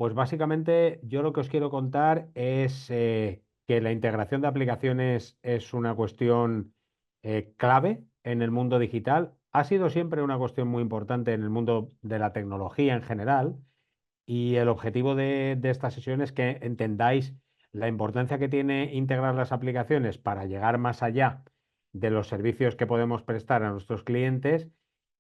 Pues básicamente yo lo que os quiero contar es que la integración de aplicaciones es una cuestión clave en el mundo digital. Ha sido siempre una cuestión muy importante en el mundo de la tecnología en general y el objetivo de esta sesión es que entendáis la importancia que tiene integrar las aplicaciones para llegar más allá de los servicios que podemos prestar a nuestros clientes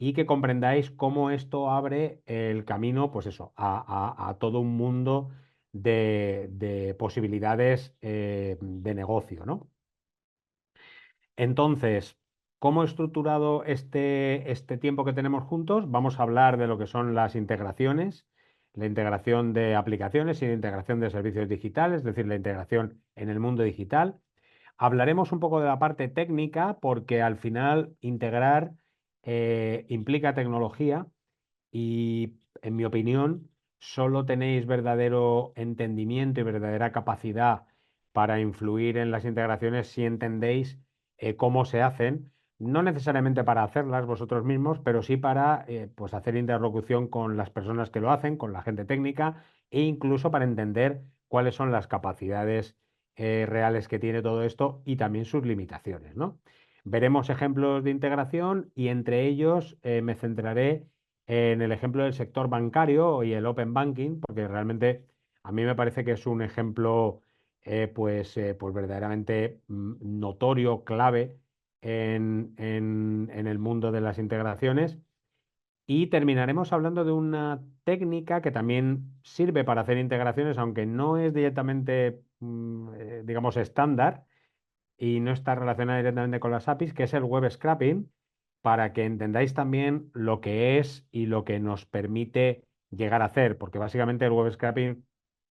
y que comprendáis cómo esto abre el camino, pues eso, a todo un mundo de posibilidades de negocio, ¿no? Entonces, ¿cómo he estructurado este tiempo que tenemos juntos? Vamos a hablar de lo que son las integraciones, la integración de aplicaciones y la integración de servicios digitales, es decir, la integración en el mundo digital. Hablaremos un poco de la parte técnica porque al final integrar implica tecnología y, en mi opinión, solo tenéis verdadero entendimiento y verdadera capacidad para influir en las integraciones si entendéis cómo se hacen, no necesariamente para hacerlas vosotros mismos, pero sí para pues hacer interlocución con las personas que lo hacen, con la gente técnica e incluso para entender cuáles son las capacidades reales que tiene todo esto y también sus limitaciones, ¿no? Veremos ejemplos de integración y entre ellos me centraré en el ejemplo del sector bancario y el open banking, porque realmente a mí me parece que es un ejemplo pues verdaderamente notorio, clave en el mundo de las integraciones. Y terminaremos hablando de una técnica que también sirve para hacer integraciones, aunque no es directamente, digamos, estándar y no está relacionada directamente con las APIs, que es el web scraping, para que entendáis también lo que es y lo que nos permite llegar a hacer, porque básicamente el web scraping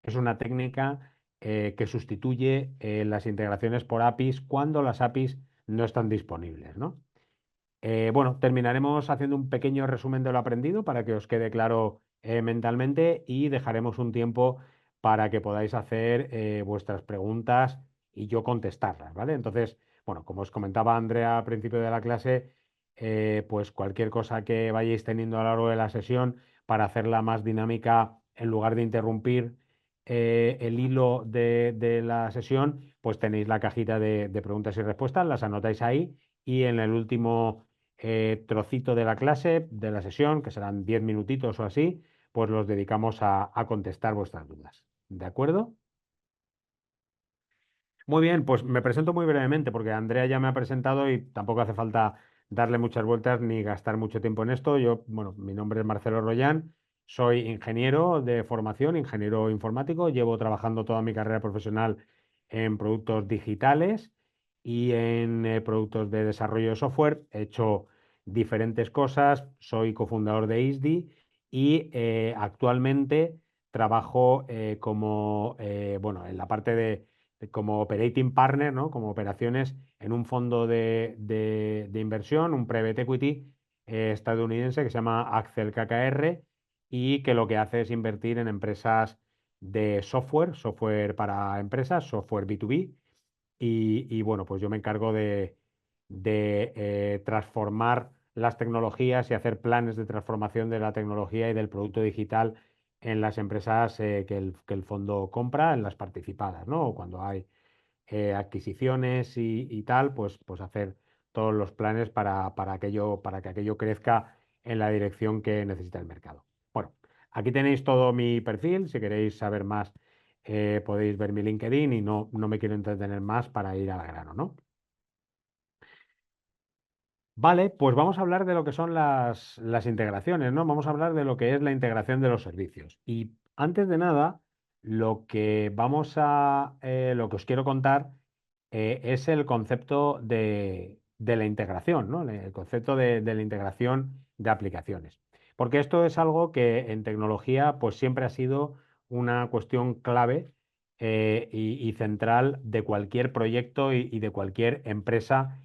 es una técnica que sustituye las integraciones por APIs cuando las APIs no están disponibles, ¿no? Bueno, terminaremos haciendo un pequeño resumen de lo aprendido para que os quede claro mentalmente y dejaremos un tiempo para que podáis hacer vuestras preguntas y yo contestarlas, ¿vale? Entonces, bueno, como os comentaba Andrea al principio de la clase, pues cualquier cosa que vayáis teniendo a lo largo de la sesión para hacerla más dinámica, en lugar de interrumpir el hilo de la sesión, pues tenéis la cajita de preguntas y respuestas, las anotáis ahí y en el último trocito de la clase, de la sesión, que serán 10 minutitos o así, pues los dedicamos a contestar vuestras dudas. ¿De acuerdo? Muy bien, pues me presento muy brevemente porque Andrea ya me ha presentado y tampoco hace falta darle muchas vueltas ni gastar mucho tiempo en esto. Yo, bueno, mi nombre es Marcelo Royán, soy ingeniero de formación, ingeniero informático, llevo trabajando toda mi carrera profesional en productos digitales y en productos de desarrollo de software. He hecho diferentes cosas, soy cofundador de ISDI y actualmente trabajo bueno, en la parte como operating partner, ¿no? Como operaciones en un fondo de inversión, un private equity estadounidense que se llama Accel KKR y que lo que hace es invertir en empresas de software, software para empresas, software B2B. Y bueno, pues yo me encargo de transformar las tecnologías y hacer planes de transformación de la tecnología y del producto digital en las empresas que el fondo compra, en las participadas, ¿no? O cuando hay adquisiciones y tal, pues hacer todos los planes para que aquello crezca en la dirección que necesita el mercado. Bueno, aquí tenéis todo mi perfil. Si queréis saber más, podéis ver mi LinkedIn y no me quiero entretener más para ir al grano, ¿no? Vale, pues vamos a hablar de lo que son las integraciones, ¿no? Vamos a hablar de lo que es la integración de los servicios. Y antes de nada, lo que os quiero contar es el concepto de la integración, ¿no? El concepto de la integración de aplicaciones. Porque esto es algo que en tecnología, pues siempre ha sido una cuestión clave y central de cualquier proyecto y de cualquier empresa,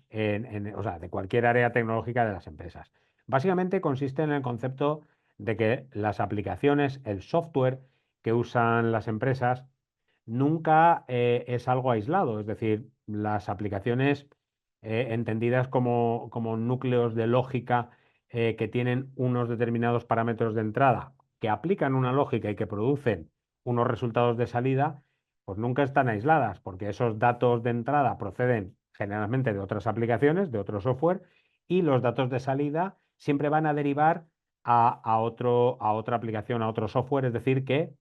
o sea, de cualquier área tecnológica de las empresas. Básicamente consiste en el concepto de que las aplicaciones, el software que usan las empresas, nunca es algo aislado, es decir, las aplicaciones entendidas como núcleos de lógica que tienen unos determinados parámetros de entrada, que aplican una lógica y que producen unos resultados de salida, pues nunca están aisladas, porque esos datos de entrada proceden generalmente de otras aplicaciones, de otro software, y los datos de salida siempre van a derivar a otra aplicación, a otro software, es decir, que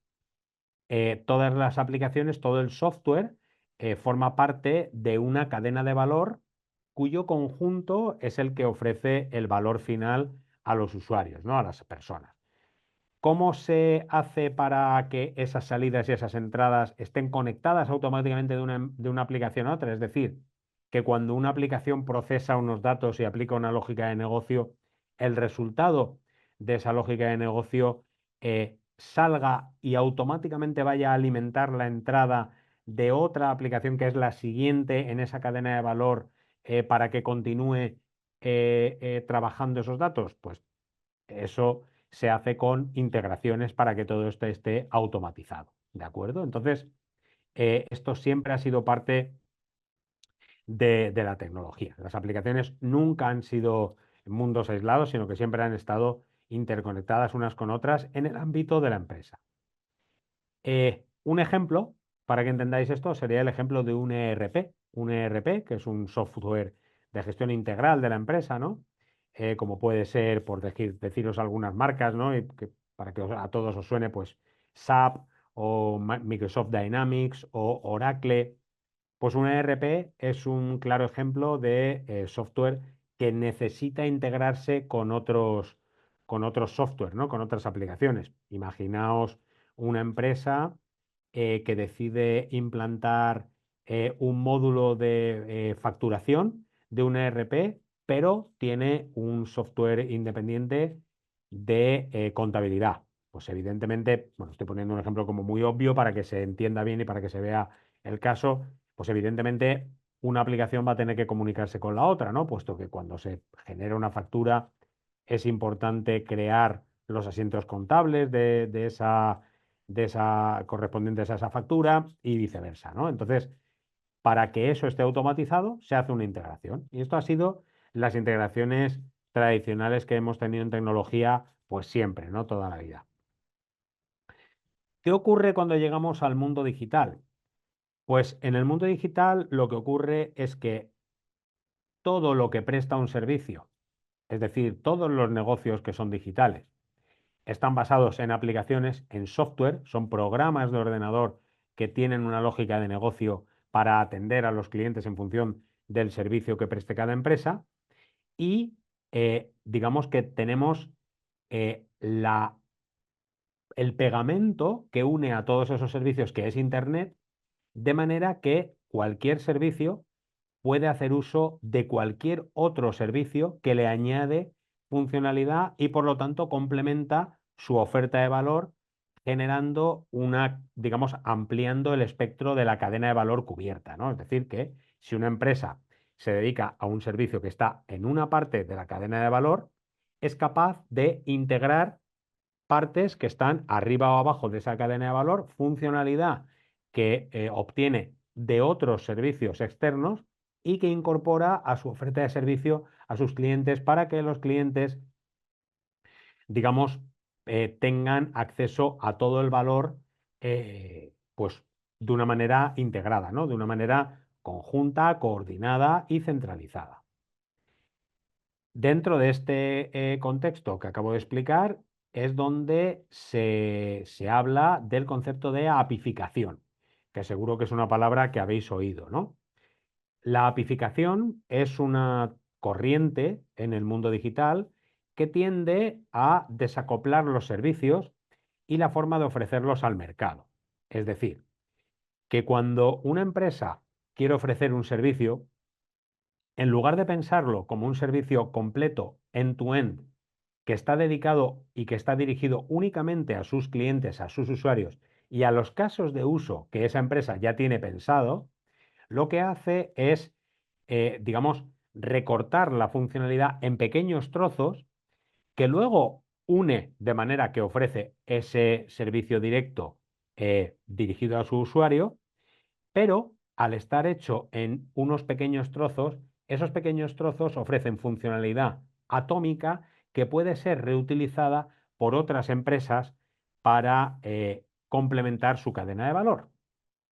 todas las aplicaciones, todo el software forma parte de una cadena de valor cuyo conjunto es el que ofrece el valor final a los usuarios, ¿no? A las personas. ¿Cómo se hace para que esas salidas y esas entradas estén conectadas automáticamente de una aplicación a otra? Es decir, que cuando una aplicación procesa unos datos y aplica una lógica de negocio, el resultado de esa lógica de negocio salga y automáticamente vaya a alimentar la entrada de otra aplicación que es la siguiente en esa cadena de valor para que continúe trabajando esos datos. Pues eso se hace con integraciones para que todo esto esté automatizado, ¿de acuerdo? Entonces, esto siempre ha sido parte de la tecnología. Las aplicaciones nunca han sido mundos aislados, sino que siempre han estado interconectadas unas con otras en el ámbito de la empresa. Un ejemplo, para que entendáis esto, sería el ejemplo de un ERP. Un ERP, que es un software de gestión integral de la empresa, ¿no? Como puede ser, por deciros algunas marcas, ¿no? Y para que a todos os suene, pues SAP o Microsoft Dynamics o Oracle. Pues un ERP es un claro ejemplo de software que necesita integrarse con otros software, ¿no? Con otras aplicaciones. Imaginaos una empresa que decide implantar un módulo de facturación de un ERP, pero tiene un software independiente de contabilidad. Pues evidentemente, bueno, estoy poniendo un ejemplo como muy obvio para que se entienda bien y para que se vea el caso, pues evidentemente una aplicación va a tener que comunicarse con la otra, ¿no? Puesto que cuando se genera una factura es importante crear los asientos contables de esa correspondientes a esa factura y viceversa, ¿no? Entonces, para que eso esté automatizado, se hace una integración. Y esto ha sido las integraciones tradicionales que hemos tenido en tecnología, pues siempre, ¿no? Toda la vida. ¿Qué ocurre cuando llegamos al mundo digital? Pues en el mundo digital lo que ocurre es que todo lo que presta un servicio, es decir, todos los negocios que son digitales, están basados en aplicaciones, en software, son programas de ordenador que tienen una lógica de negocio para atender a los clientes en función del servicio que preste cada empresa y digamos que tenemos el pegamento que une a todos esos servicios que es Internet, de manera que cualquier servicio puede hacer uso de cualquier otro servicio que le añade funcionalidad y por lo tanto complementa su oferta de valor, generando digamos, ampliando el espectro de la cadena de valor cubierta, ¿no? Es decir, que si una empresa se dedica a un servicio que está en una parte de la cadena de valor, es capaz de integrar partes que están arriba o abajo de esa cadena de valor, funcionalidad que obtiene de otros servicios externos y que incorpora a su oferta de servicio a sus clientes para que los clientes, digamos, tengan acceso a todo el valor, pues de una manera integrada, ¿no? De una manera conjunta, coordinada y centralizada. Dentro de este contexto que acabo de explicar es donde se habla del concepto de apificación, que seguro que es una palabra que habéis oído, ¿no? La apificación es una corriente en el mundo digital que tiende a desacoplar los servicios y la forma de ofrecerlos al mercado. Es decir, que cuando una empresa quiere ofrecer un servicio, en lugar de pensarlo como un servicio completo end-to-end, que está dedicado y que está dirigido únicamente a sus clientes, a sus usuarios y a los casos de uso que esa empresa ya tiene pensado, lo que hace es, digamos, recortar la funcionalidad en pequeños trozos que luego une de manera que ofrece ese servicio directo dirigido a su usuario, pero al estar hecho en unos pequeños trozos, esos pequeños trozos ofrecen funcionalidad atómica que puede ser reutilizada por otras empresas para complementar su cadena de valor.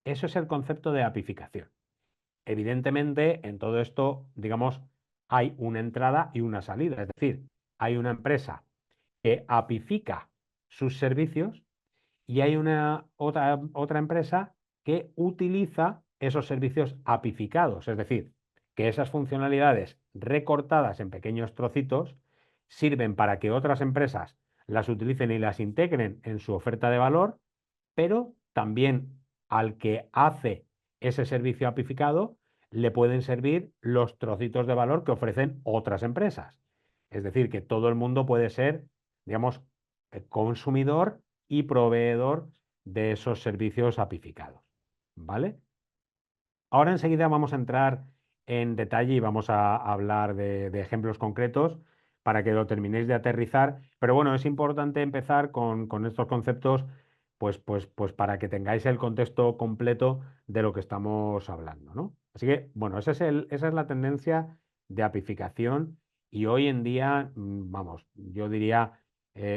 Eso es el concepto de apificación. Evidentemente, en todo esto, digamos, hay una entrada y una salida. Es decir, hay una empresa que apifica sus servicios y hay otra empresa que utiliza esos servicios apificados. Es decir, que esas funcionalidades recortadas en pequeños trocitos sirven para que otras empresas las utilicen y las integren en su oferta de valor, pero también al que hace ese servicio apificado le pueden servir los trocitos de valor que ofrecen otras empresas. Es decir, que todo el mundo puede ser, digamos, consumidor y proveedor de esos servicios apificados. ¿Vale? Ahora enseguida vamos a entrar en detalle y vamos a hablar de ejemplos concretos para que lo terminéis de aterrizar. Pero bueno, es importante empezar con estos conceptos, pues para que tengáis el contexto completo de lo que estamos hablando, ¿no? Así que, bueno, esa es la tendencia de apificación y hoy en día, vamos, yo diría,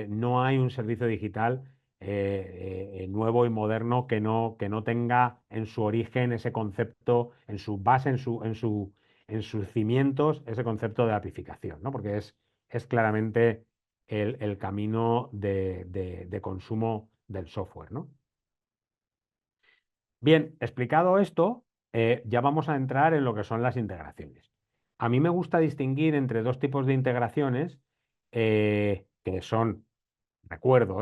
no hay un servicio digital nuevo y moderno que no tenga en su origen ese concepto, en su base, en sus cimientos, ese concepto de apificación, ¿no? Porque es claramente el camino de consumo del software, ¿no? Bien, explicado esto, ya vamos a entrar en lo que son las integraciones. A mí me gusta distinguir entre dos tipos de integraciones que son, recuerdo,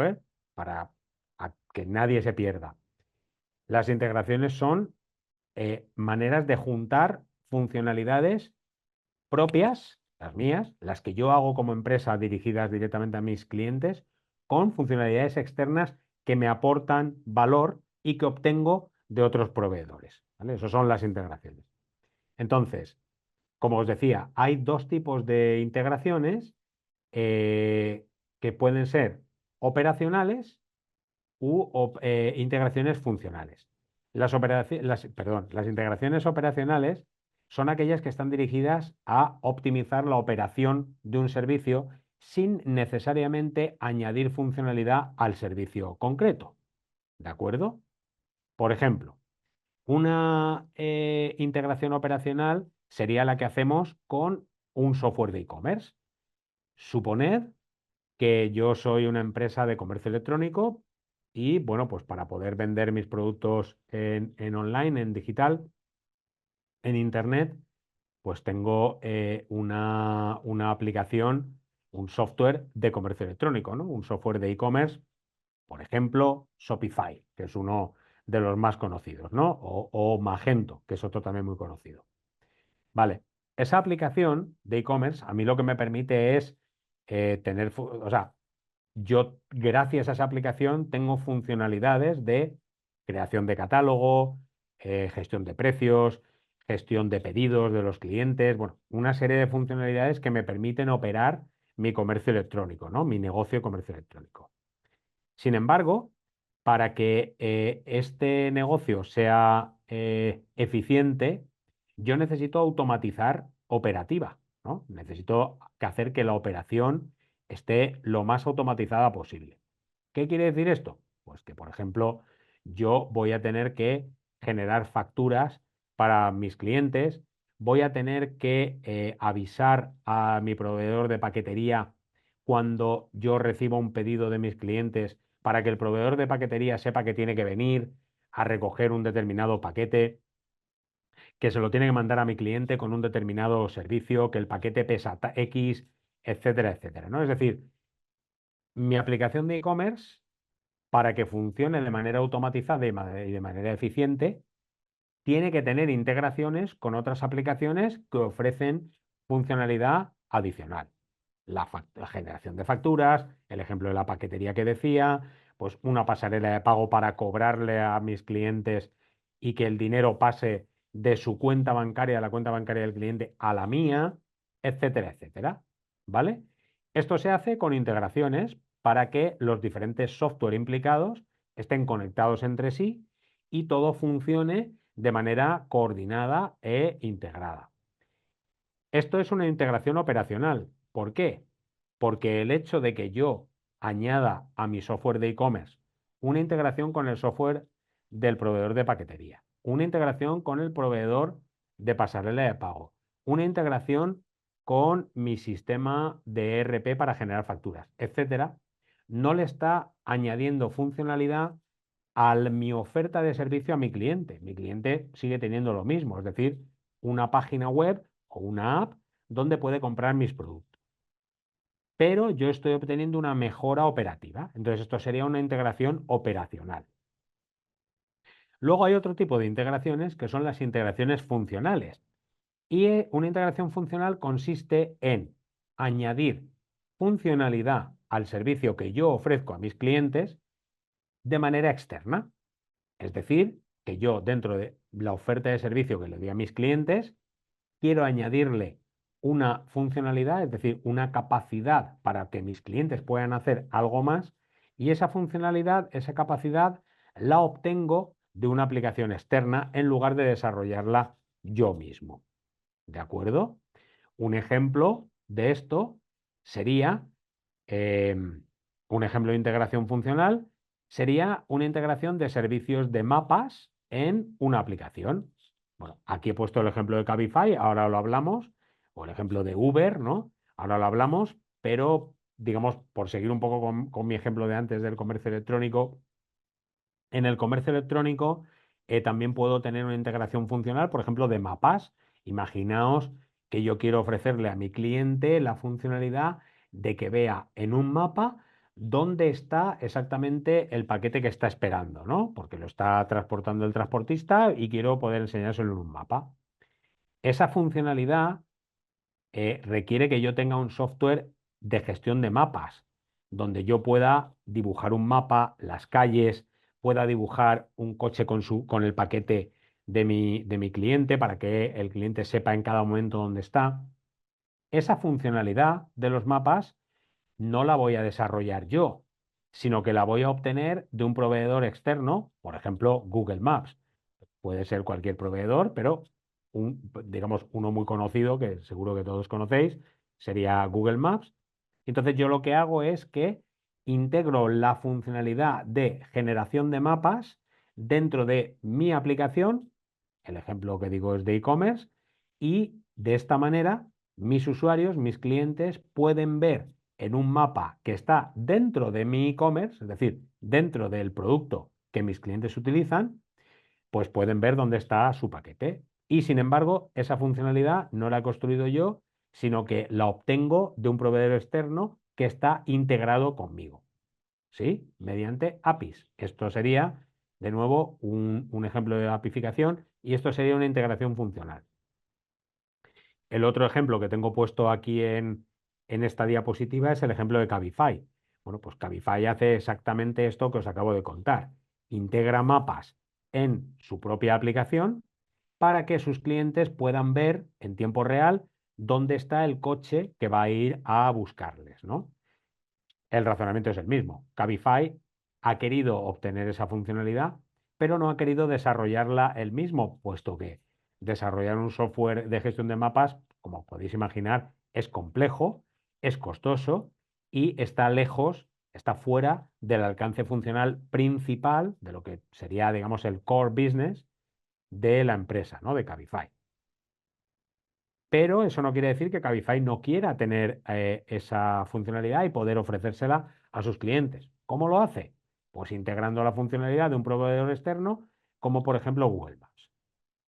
para que nadie se pierda. Las integraciones son maneras de juntar funcionalidades propias, las mías, las que yo hago como empresa dirigidas directamente a mis clientes, con funcionalidades externas que me aportan valor y que obtengo de otros proveedores. ¿Vale? Eso son las integraciones. Entonces, como os decía, hay dos tipos de integraciones que pueden ser operacionales u integraciones funcionales. Las integraciones operacionales son aquellas que están dirigidas a optimizar la operación de un servicio sin necesariamente añadir funcionalidad al servicio concreto. ¿De acuerdo? Por ejemplo, una integración operacional sería la que hacemos con un software de e-commerce. Suponed que yo soy una empresa de comercio electrónico y, bueno, pues para poder vender mis productos en online, en digital, en Internet, pues tengo una aplicación, un software de comercio electrónico, ¿no? Un software de e-commerce, por ejemplo, Shopify, que es uno de los más conocidos, ¿no? O Magento, que es otro también muy conocido. Vale, esa aplicación de e-commerce a mí lo que me permite es o sea, yo, gracias a esa aplicación, tengo funcionalidades de creación de catálogo, gestión de precios, gestión de pedidos de los clientes, bueno, una serie de funcionalidades que me permiten operar mi comercio electrónico, ¿no? Mi negocio de comercio electrónico. Sin embargo, para que este negocio sea eficiente, yo necesito automatizar operativa, ¿no? Necesito hacer que la operación esté lo más automatizada posible. ¿Qué quiere decir esto? Pues que, por ejemplo, yo voy a tener que generar facturas para mis clientes, voy a tener que avisar a mi proveedor de paquetería cuando yo recibo un pedido de mis clientes para que el proveedor de paquetería sepa que tiene que venir a recoger un determinado paquete, que se lo tiene que mandar a mi cliente con un determinado servicio, que el paquete pesa X, etcétera, etcétera, ¿no? Es decir, mi aplicación de e-commerce, para que funcione de manera automatizada y de manera eficiente, tiene que tener integraciones con otras aplicaciones que ofrecen funcionalidad adicional. La generación de facturas, el ejemplo de la paquetería que decía, pues una pasarela de pago para cobrarle a mis clientes y que el dinero pase de su cuenta bancaria, a la cuenta bancaria del cliente, a la mía, etcétera, etcétera. ¿Vale? Esto se hace con integraciones para que los diferentes software implicados estén conectados entre sí y todo funcione de manera coordinada e integrada. Esto es una integración operacional. ¿Por qué? Porque el hecho de que yo añada a mi software de e-commerce una integración con el software del proveedor de paquetería, una integración con el proveedor de pasarela de pago, una integración con mi sistema de ERP para generar facturas, etcétera, no le está añadiendo funcionalidad a mi oferta de servicio a mi cliente. Mi cliente sigue teniendo lo mismo, es decir, una página web o una app donde puede comprar mis productos. Pero yo estoy obteniendo una mejora operativa. Entonces, esto sería una integración operacional. Luego hay otro tipo de integraciones que son las integraciones funcionales. Y una integración funcional consiste en añadir funcionalidad al servicio que yo ofrezco a mis clientes de manera externa. Es decir, que yo dentro de la oferta de servicio que le doy a mis clientes, quiero añadirle una funcionalidad, es decir, una capacidad para que mis clientes puedan hacer algo más, y esa funcionalidad, esa capacidad, la obtengo de una aplicación externa en lugar de desarrollarla yo mismo. ¿De acuerdo? Un ejemplo de esto sería, eh, un ejemplo de integración funcional, sería una integración de servicios de mapas en una aplicación. Bueno, aquí he puesto el ejemplo de Cabify, ahora lo hablamos, o el ejemplo de Uber, ¿no? Ahora lo hablamos, pero digamos, por seguir un poco con mi ejemplo de antes del comercio electrónico, en el comercio electrónico también puedo tener una integración funcional, por ejemplo, de mapas. Imaginaos que yo quiero ofrecerle a mi cliente la funcionalidad de que vea en un mapa dónde está exactamente el paquete que está esperando, ¿no? Porque lo está transportando el transportista y quiero poder enseñárselo en un mapa. Esa funcionalidad requiere que yo tenga un software de gestión de mapas, donde yo pueda dibujar un mapa, las calles, pueda dibujar un coche con el paquete de mi cliente para que el cliente sepa en cada momento dónde está. Esa funcionalidad de los mapas no la voy a desarrollar yo, sino que la voy a obtener de un proveedor externo, por ejemplo, Google Maps. Puede ser cualquier proveedor, pero digamos uno muy conocido, que seguro que todos conocéis, sería Google Maps. Entonces yo lo que hago es que integro la funcionalidad de generación de mapas dentro de mi aplicación, el ejemplo que digo es de e-commerce, y de esta manera mis usuarios, mis clientes, pueden ver en un mapa que está dentro de mi e-commerce, es decir, dentro del producto que mis clientes utilizan, pues pueden ver dónde está su paquete. Y sin embargo, esa funcionalidad no la he construido yo, sino que la obtengo de un proveedor externo que está integrado conmigo, ¿sí? Mediante APIs. Esto sería, de nuevo, un ejemplo de apificación y esto sería una integración funcional. El otro ejemplo que tengo puesto aquí en esta diapositiva es el ejemplo de Cabify. Bueno, pues Cabify hace exactamente esto que os acabo de contar. Integra mapas en su propia aplicación para que sus clientes puedan ver en tiempo real dónde está el coche que va a ir a buscarles, ¿no? El razonamiento es el mismo. Cabify ha querido obtener esa funcionalidad, pero no ha querido desarrollarla él mismo, puesto que desarrollar un software de gestión de mapas, como podéis imaginar, es complejo, es costoso y está lejos, está fuera del alcance funcional principal de lo que sería, digamos, el core business de la empresa, ¿no? De Cabify. Pero eso no quiere decir que Cabify no quiera tener esa funcionalidad y poder ofrecérsela a sus clientes. ¿Cómo lo hace? Pues integrando la funcionalidad de un proveedor externo, como por ejemplo Google Maps.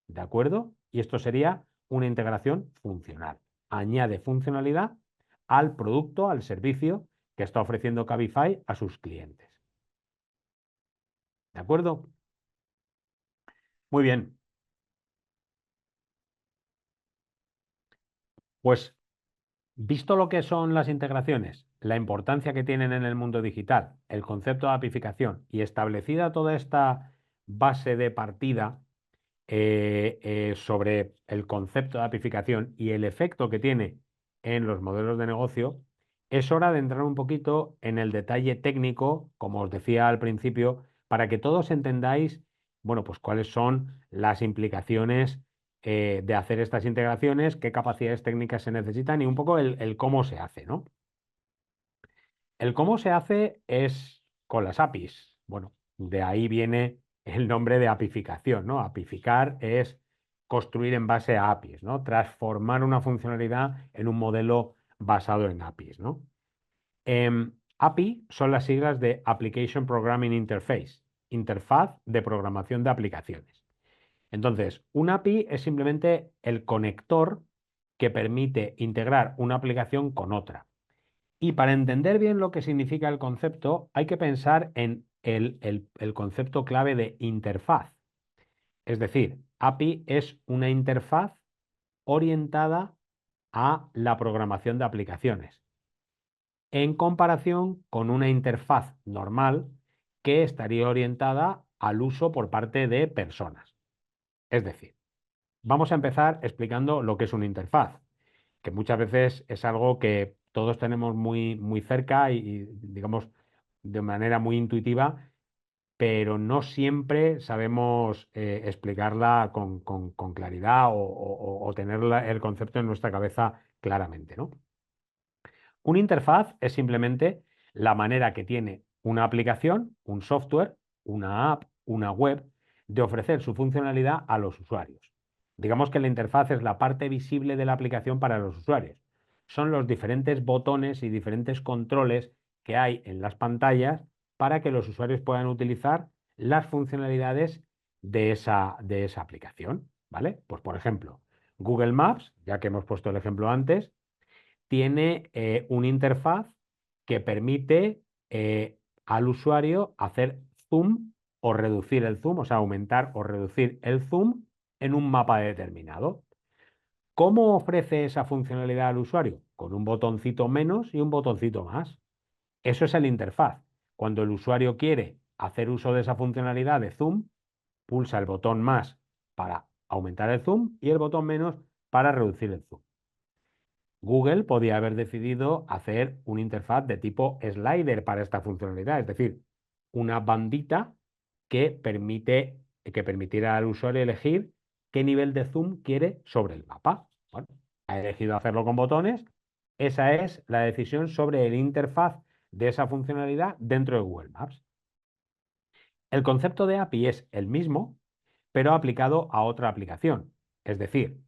¿De acuerdo? Y esto sería una integración funcional. Añade funcionalidad al producto, al servicio que está ofreciendo Cabify a sus clientes. ¿De acuerdo? Muy bien. Pues visto lo que son las integraciones, la importancia que tienen en el mundo digital, el concepto de apificación y establecida toda esta base de partida sobre el concepto de apificación y el efecto que tiene en los modelos de negocio, es hora de entrar un poquito en el detalle técnico, como os decía al principio, para que todos entendáis, bueno, pues cuáles son las implicaciones de hacer estas integraciones, qué capacidades técnicas se necesitan y un poco el cómo se hace, ¿no? El cómo se hace es con las APIs. Bueno, De ahí viene el nombre de apificación, ¿no? Apificar es construir en base a APIs, ¿no? Transformar una funcionalidad en un modelo basado en APIs, ¿no? API son las siglas de Application Programming Interface, interfaz de programación de aplicaciones. Entonces, un API es simplemente el conector que permite integrar una aplicación con otra. Y para entender bien lo que significa el concepto, hay que pensar en el concepto clave de interfaz. Es decir, API es una interfaz orientada a la programación de aplicaciones, en comparación con una interfaz normal que estaría orientada al uso por parte de personas. Es decir, vamos a empezar explicando lo que es una interfaz, que muchas veces es algo que todos tenemos muy, muy cerca y, digamos, de manera muy intuitiva, pero no siempre sabemos explicarla con claridad o tener el concepto en nuestra cabeza claramente, ¿no? Una interfaz es simplemente la manera que tiene una aplicación, un software, una app, una web, de ofrecer su funcionalidad a los usuarios. Digamos que la interfaz es la parte visible de la aplicación para los usuarios. Son los diferentes botones y diferentes controles que hay en las pantallas para que los usuarios puedan utilizar las funcionalidades de esa aplicación, ¿vale? Pues por ejemplo, Google Maps, ya que hemos puesto el ejemplo antes, tiene una interfaz que permite al usuario hacer zoom o reducir el zoom, o sea, aumentar o reducir el zoom en un mapa determinado. ¿Cómo ofrece esa funcionalidad al usuario? Con un botoncito menos y un botoncito más. Eso es el interfaz. Cuando el usuario quiere hacer uso de esa funcionalidad de zoom, pulsa el botón más para aumentar el zoom y el botón menos para reducir el zoom. Google podía haber decidido hacer una interfaz de tipo slider para esta funcionalidad, es decir, una bandita que permitiera al usuario elegir qué nivel de zoom quiere sobre el mapa. Bueno, ha elegido hacerlo con botones. Esa es la decisión sobre el interfaz de esa funcionalidad dentro de Google Maps. El concepto de API es el mismo, pero aplicado a otra aplicación. Es decir,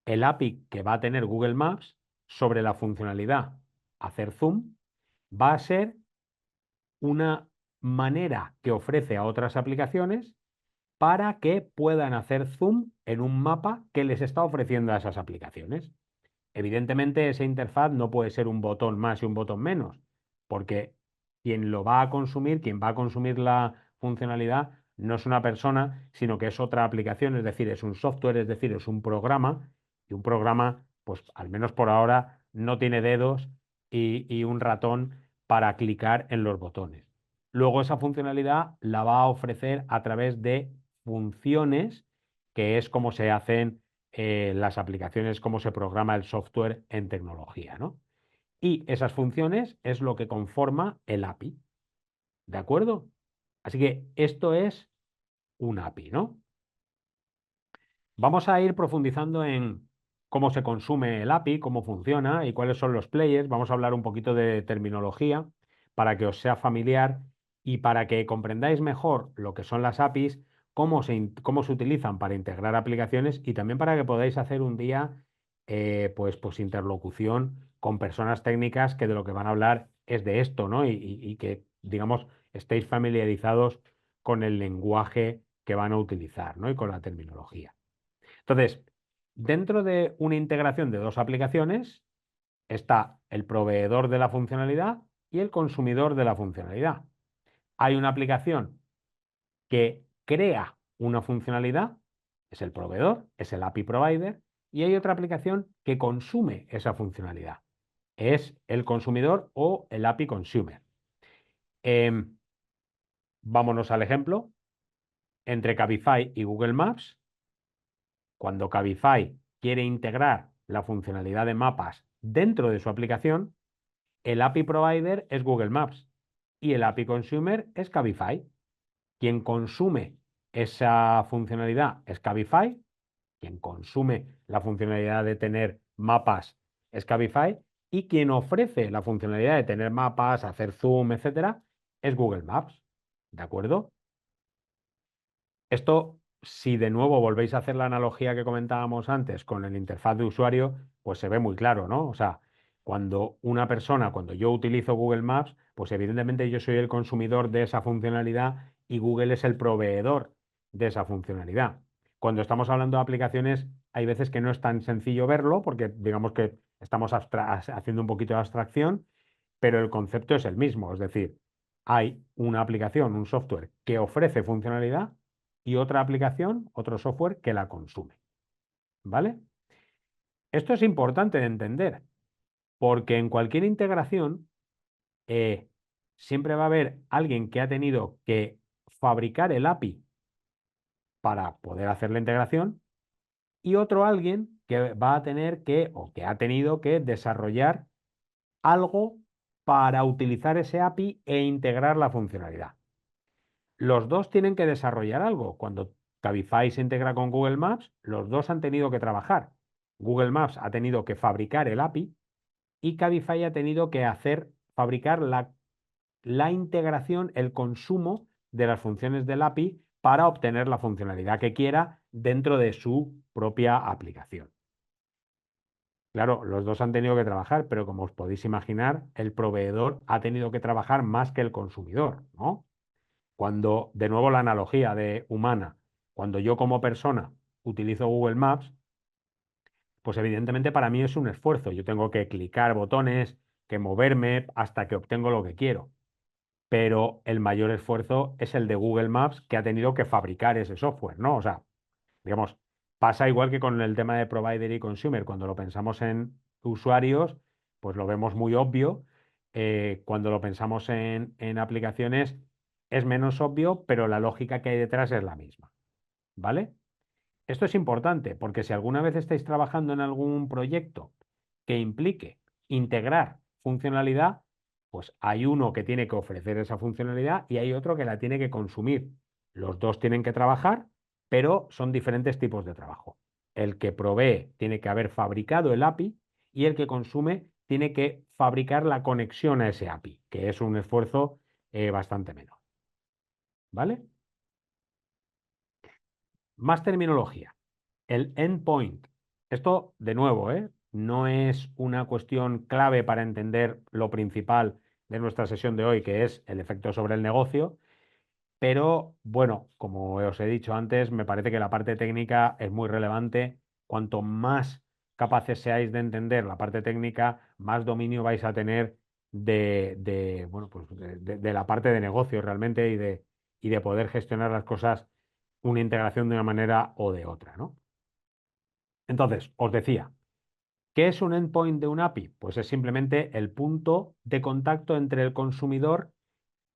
el API que va a tener Google Maps sobre la funcionalidad hacer zoom va a ser una manera que ofrece a otras aplicaciones para que puedan hacer zoom en un mapa que les está ofreciendo a esas aplicaciones. Evidentemente, esa interfaz no puede ser un botón más y un botón menos, porque quien lo va a consumir, quien va a consumir la funcionalidad, no es una persona, sino que es otra aplicación, es decir, es un software, es decir, es un programa, y un programa, pues al menos por ahora, no tiene dedos y un ratón para clicar en los botones. Luego esa funcionalidad la va a ofrecer a través de funciones, que es como se hacen las aplicaciones, cómo se programa el software en tecnología, ¿no? Y esas funciones es lo que conforma el API, ¿de acuerdo? Así que esto es un API, ¿no? Vamos a ir profundizando en cómo se consume el API, cómo funciona y cuáles son los players. Vamos a hablar un poquito de terminología para que os sea familiar y para que comprendáis mejor lo que son las APIs, cómo se utilizan para integrar aplicaciones y también para que podáis hacer un día pues interlocución con personas técnicas que de lo que van a hablar es de esto, ¿no? Y que, digamos, estéis familiarizados con el lenguaje que van a utilizar, ¿no? Y con la terminología. Entonces, dentro de una integración de dos aplicaciones está el proveedor de la funcionalidad y el consumidor de la funcionalidad. Hay una aplicación que crea una funcionalidad, es el proveedor, es el API provider, y hay otra aplicación que consume esa funcionalidad, es el consumidor o el API consumer. Vámonos al ejemplo. Entre Cabify y Google Maps, cuando Cabify quiere integrar la funcionalidad de mapas dentro de su aplicación, el API provider es Google Maps y el API consumer es Cabify. Quien consume esa funcionalidad es Cabify, quien consume la funcionalidad de tener mapas es Cabify y quien ofrece la funcionalidad de tener mapas, hacer zoom, etcétera, es Google Maps. ¿De acuerdo? Esto, si de nuevo volvéis a hacer la analogía que comentábamos antes con el interfaz de usuario, pues se ve muy claro, ¿no? O sea, cuando yo utilizo Google Maps, pues evidentemente yo soy el consumidor de esa funcionalidad y Google es el proveedor de esa funcionalidad. Cuando estamos hablando de aplicaciones, hay veces que no es tan sencillo verlo porque digamos que estamos haciendo un poquito de abstracción, pero el concepto es el mismo, es decir, hay una aplicación, un software que ofrece funcionalidad y otra aplicación, otro software que la consume. ¿Vale? Esto es importante de entender, porque en cualquier integración siempre va a haber alguien que ha tenido que fabricar el API para poder hacer la integración y otro alguien que va a tener que o que ha tenido que desarrollar algo para utilizar ese API e integrar la funcionalidad. Los dos tienen que desarrollar algo. Cuando Cabify se integra con Google Maps, los dos han tenido que trabajar. Google Maps ha tenido que fabricar el API y Cabify ha tenido que fabricar la integración, el consumo de las funciones del API para obtener la funcionalidad que quiera dentro de su propia aplicación. Claro, los dos han tenido que trabajar, pero como os podéis imaginar, el proveedor ha tenido que trabajar más que el consumidor, ¿no? Cuando, de nuevo la analogía de humana, cuando yo como persona utilizo Google Maps, pues evidentemente para mí es un esfuerzo. Yo tengo que clicar botones, que moverme hasta que obtengo lo que quiero. Pero el mayor esfuerzo es el de Google Maps que ha tenido que fabricar ese software, ¿no? O sea, digamos, pasa igual que con el tema de provider y consumer. Cuando lo pensamos en usuarios, pues lo vemos muy obvio. Cuando lo pensamos en aplicaciones, es menos obvio, pero la lógica que hay detrás es la misma. ¿Vale? Esto es importante porque si alguna vez estáis trabajando en algún proyecto que implique integrar funcionalidad, pues hay uno que tiene que ofrecer esa funcionalidad y hay otro que la tiene que consumir. Los dos tienen que trabajar, pero son diferentes tipos de trabajo. El que provee tiene que haber fabricado el API y el que consume tiene que fabricar la conexión a ese API, que es un esfuerzo bastante menor. ¿Vale? Más terminología. El endpoint. Esto, de nuevo, no es una cuestión clave para entender lo principal de nuestra sesión de hoy, que es el efecto sobre el negocio, pero bueno, como os he dicho antes, me parece que la parte técnica es muy relevante. Cuanto más capaces seáis de entender la parte técnica, más dominio vais a tener bueno, pues de la parte de negocio realmente y de poder gestionar las cosas, una integración de una manera o de otra, ¿no? Entonces, os decía, ¿qué es un endpoint de un API? Pues es simplemente el punto de contacto entre el consumidor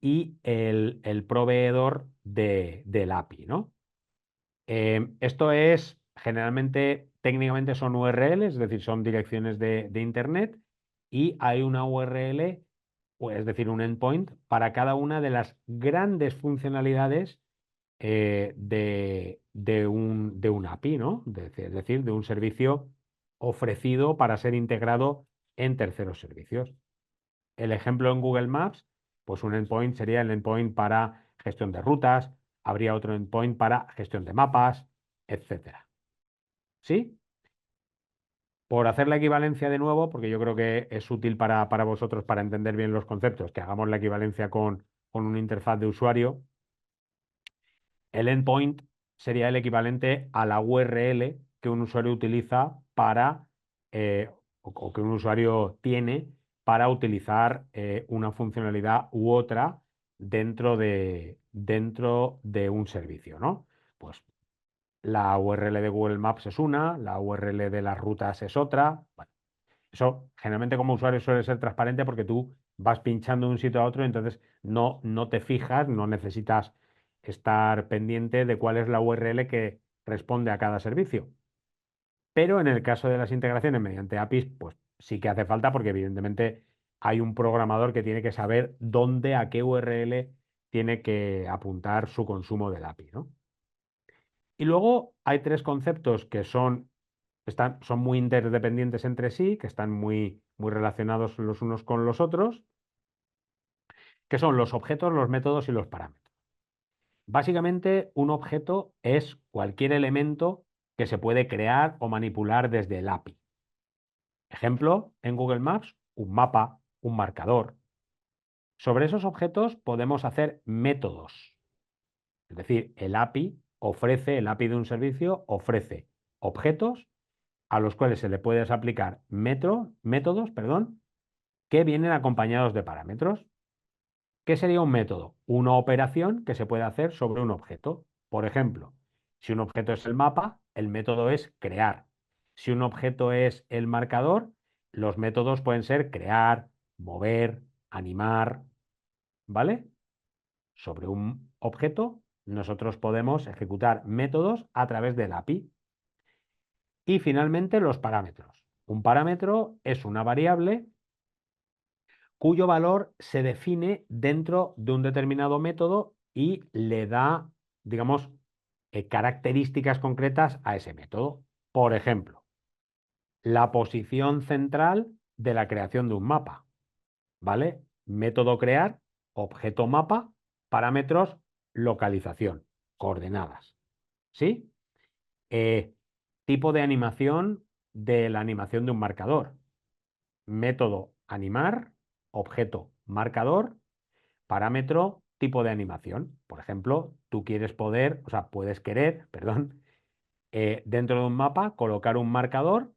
y el proveedor del API, ¿no? Esto es, generalmente, técnicamente son URLs, es decir, son direcciones de Internet, y hay una URL, pues, es decir, un endpoint, para cada una de las grandes funcionalidades de un API, ¿no? Es decir, de un servicio ofrecido para ser integrado en terceros servicios. El ejemplo en Google Maps, pues un endpoint sería el endpoint para gestión de rutas, habría otro endpoint para gestión de mapas, etcétera. ¿Sí? Por hacer la equivalencia de nuevo, porque yo creo que es útil para vosotros para entender bien los conceptos, que hagamos la equivalencia con una interfaz de usuario. El endpoint sería el equivalente a la URL que un usuario utiliza o que un usuario tiene para utilizar una funcionalidad u otra dentro de un servicio, ¿no? Pues la URL de Google Maps es una, la URL de las rutas es otra. Bueno, eso generalmente como usuario suele ser transparente porque tú vas pinchando de un sitio a otro y entonces no te fijas, no necesitas estar pendiente de cuál es la URL que responde a cada servicio. Pero en el caso de las integraciones mediante APIs, pues sí que hace falta porque evidentemente hay un programador que tiene que saber dónde, a qué URL tiene que apuntar su consumo del API, ¿no? Y luego hay tres conceptos que son muy interdependientes entre sí, que están muy relacionados los unos con los otros, que son los objetos, los métodos y los parámetros. Básicamente, un objeto es cualquier elemento que se puede crear o manipular desde el API. Ejemplo, en Google Maps, un mapa, un marcador. Sobre esos objetos podemos hacer métodos. Es decir, el API de un servicio ofrece objetos a los cuales se le puedes aplicar métodos, que vienen acompañados de parámetros. ¿Qué sería un método? Una operación que se puede hacer sobre un objeto. Por ejemplo, si un objeto es el mapa, el método es crear. Si un objeto es el marcador, los métodos pueden ser crear, mover, animar, ¿vale? Sobre un objeto, nosotros podemos ejecutar métodos a través del API. Y finalmente, los parámetros. Un parámetro es una variable cuyo valor se define dentro de un determinado método y le da, digamos, características concretas a ese método. Por ejemplo, la posición central de la creación de un mapa, ¿vale? Método crear, objeto mapa, parámetros, localización, coordenadas, ¿sí? Eh, Tipo de animación de la animación de un marcador. Método animar, objeto marcador, parámetro tipo de animación. Por ejemplo, tú quieres poder, o sea, puedes querer, perdón, dentro de un mapa colocar un marcador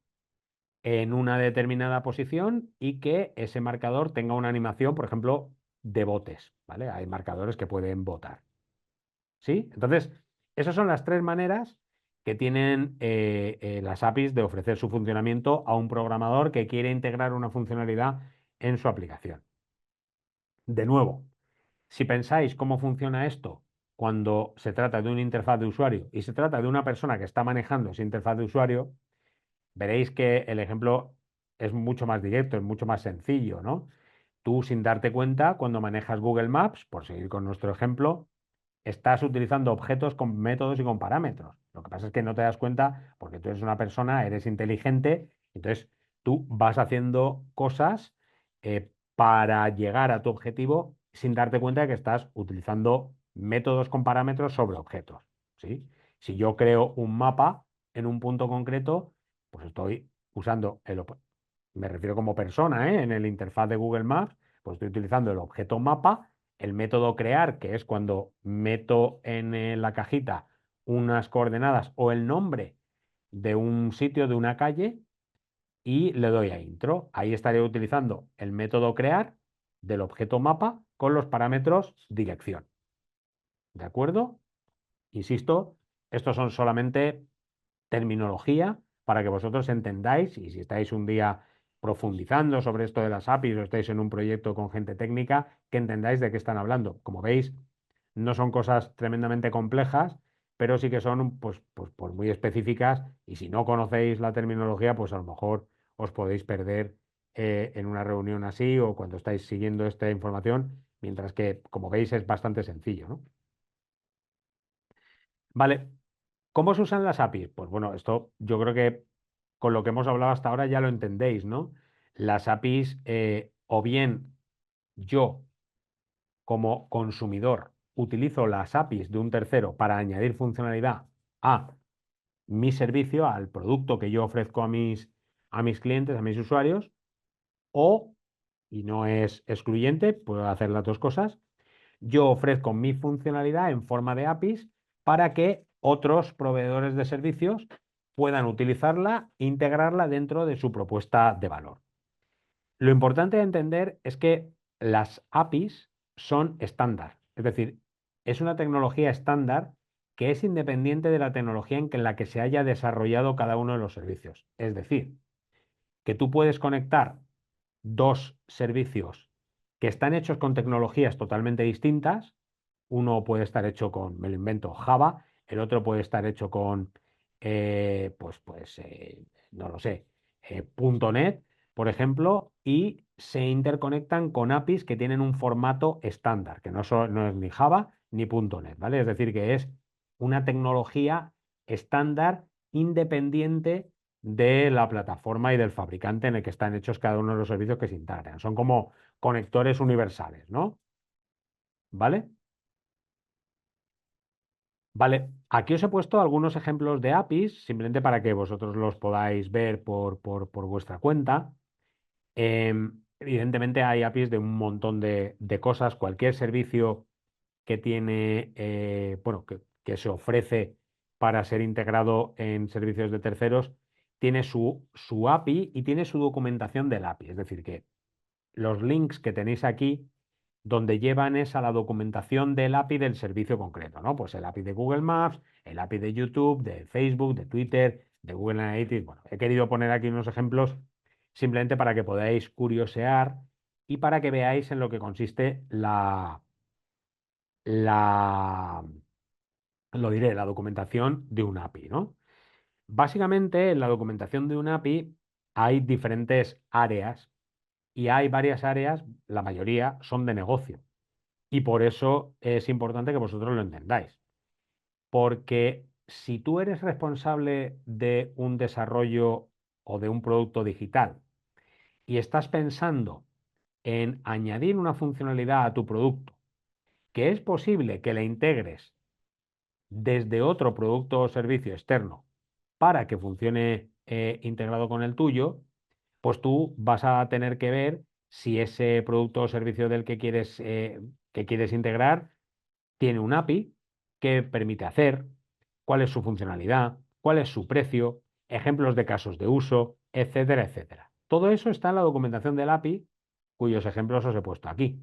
en una determinada posición y que ese marcador tenga una animación, por ejemplo, de botes, ¿vale? Hay marcadores que pueden botar, ¿sí? Entonces, esas son las tres maneras que tienen las APIs de ofrecer su funcionamiento a un programador que quiere integrar una funcionalidad en su aplicación. De nuevo, si pensáis cómo funciona esto cuando se trata de una interfaz de usuario y se trata de una persona que está manejando esa interfaz de usuario, veréis que el ejemplo es mucho más directo, es mucho más sencillo, ¿no? Tú, sin darte cuenta, cuando manejas Google Maps, por seguir con nuestro ejemplo, estás utilizando objetos con métodos y con parámetros. Lo que pasa es que no te das cuenta porque tú eres una persona, eres inteligente, entonces tú vas haciendo cosas para llegar a tu objetivo sin darte cuenta de que estás utilizando métodos con parámetros sobre objetos, ¿sí? Si yo creo un mapa en un punto concreto, pues estoy usando me refiero como persona, ¿eh? En el interfaz de Google Maps, pues estoy utilizando el objeto mapa, el método crear, que es cuando meto en la cajita unas coordenadas o el nombre de un sitio, de una calle, y le doy a intro. Ahí estaría utilizando el método crear del objeto mapa con los parámetros dirección. ¿De acuerdo? Insisto, estos son solamente terminología para que vosotros entendáis y si estáis un día profundizando sobre esto de las APIs o estáis en un proyecto con gente técnica, que entendáis de qué están hablando. Como veis, no son cosas tremendamente complejas, pero sí que son pues muy específicas y si no conocéis la terminología, pues a lo mejor os podéis perder en una reunión así o cuando estáis siguiendo esta información, mientras que, como veis, es bastante sencillo, ¿no? Vale, ¿cómo se usan las APIs? Pues bueno, esto yo creo que con lo que hemos hablado hasta ahora ya lo entendéis, ¿no? Las APIs, o bien yo como consumidor utilizo las APIs de un tercero para añadir funcionalidad a mi servicio, al producto que yo ofrezco a mis clientes, a mis usuarios, o, y no es excluyente, puedo hacer las dos cosas, yo ofrezco mi funcionalidad en forma de APIs para que otros proveedores de servicios puedan utilizarla, integrarla dentro de su propuesta de valor. Lo importante de entender es que las APIs son estándar, es decir, es una tecnología estándar que es independiente de la tecnología en la que se haya desarrollado cada uno de los servicios. Es decir, que tú puedes conectar dos servicios que están hechos con tecnologías totalmente distintas. Uno puede estar hecho con, me lo invento, Java, el otro puede estar hecho con, no lo sé, .NET, por ejemplo, y se interconectan con APIs que tienen un formato estándar, que no es ni Java ni .NET, ¿vale? Es decir, que es una tecnología estándar independiente de la plataforma y del fabricante en el que están hechos cada uno de los servicios que se integran. Son como conectores universales, ¿no? ¿Vale? Vale, aquí os he puesto algunos ejemplos de APIs, simplemente para que vosotros los podáis ver por vuestra cuenta. Evidentemente hay APIs de un montón de cosas. Cualquier servicio que tiene, bueno, que se ofrece para ser integrado en servicios de terceros, tiene su API y tiene su documentación del API. Es decir, que los links que tenéis aquí, donde llevan es a la documentación del API del servicio concreto, ¿no? Pues el API de Google Maps, el API de YouTube, de Facebook, de Twitter, de Google Analytics. Bueno, he querido poner aquí unos ejemplos simplemente para que podáis curiosear y para que veáis en lo que consiste la, lo diré, la documentación de un API, ¿no? Básicamente, en la documentación de un API hay diferentes áreas y hay varias áreas, la mayoría son de negocio. Y por eso es importante que vosotros lo entendáis. Porque si tú eres responsable de un desarrollo o de un producto digital y estás pensando en añadir una funcionalidad a tu producto, que es posible que la integres desde otro producto o servicio externo para que funcione integrado con el tuyo, pues tú vas a tener que ver si ese producto o servicio del que quieres integrar tiene un API que permite hacer, cuál es su funcionalidad, cuál es su precio, ejemplos de casos de uso, etcétera, etcétera. Todo eso está en la documentación del API, cuyos ejemplos os he puesto aquí.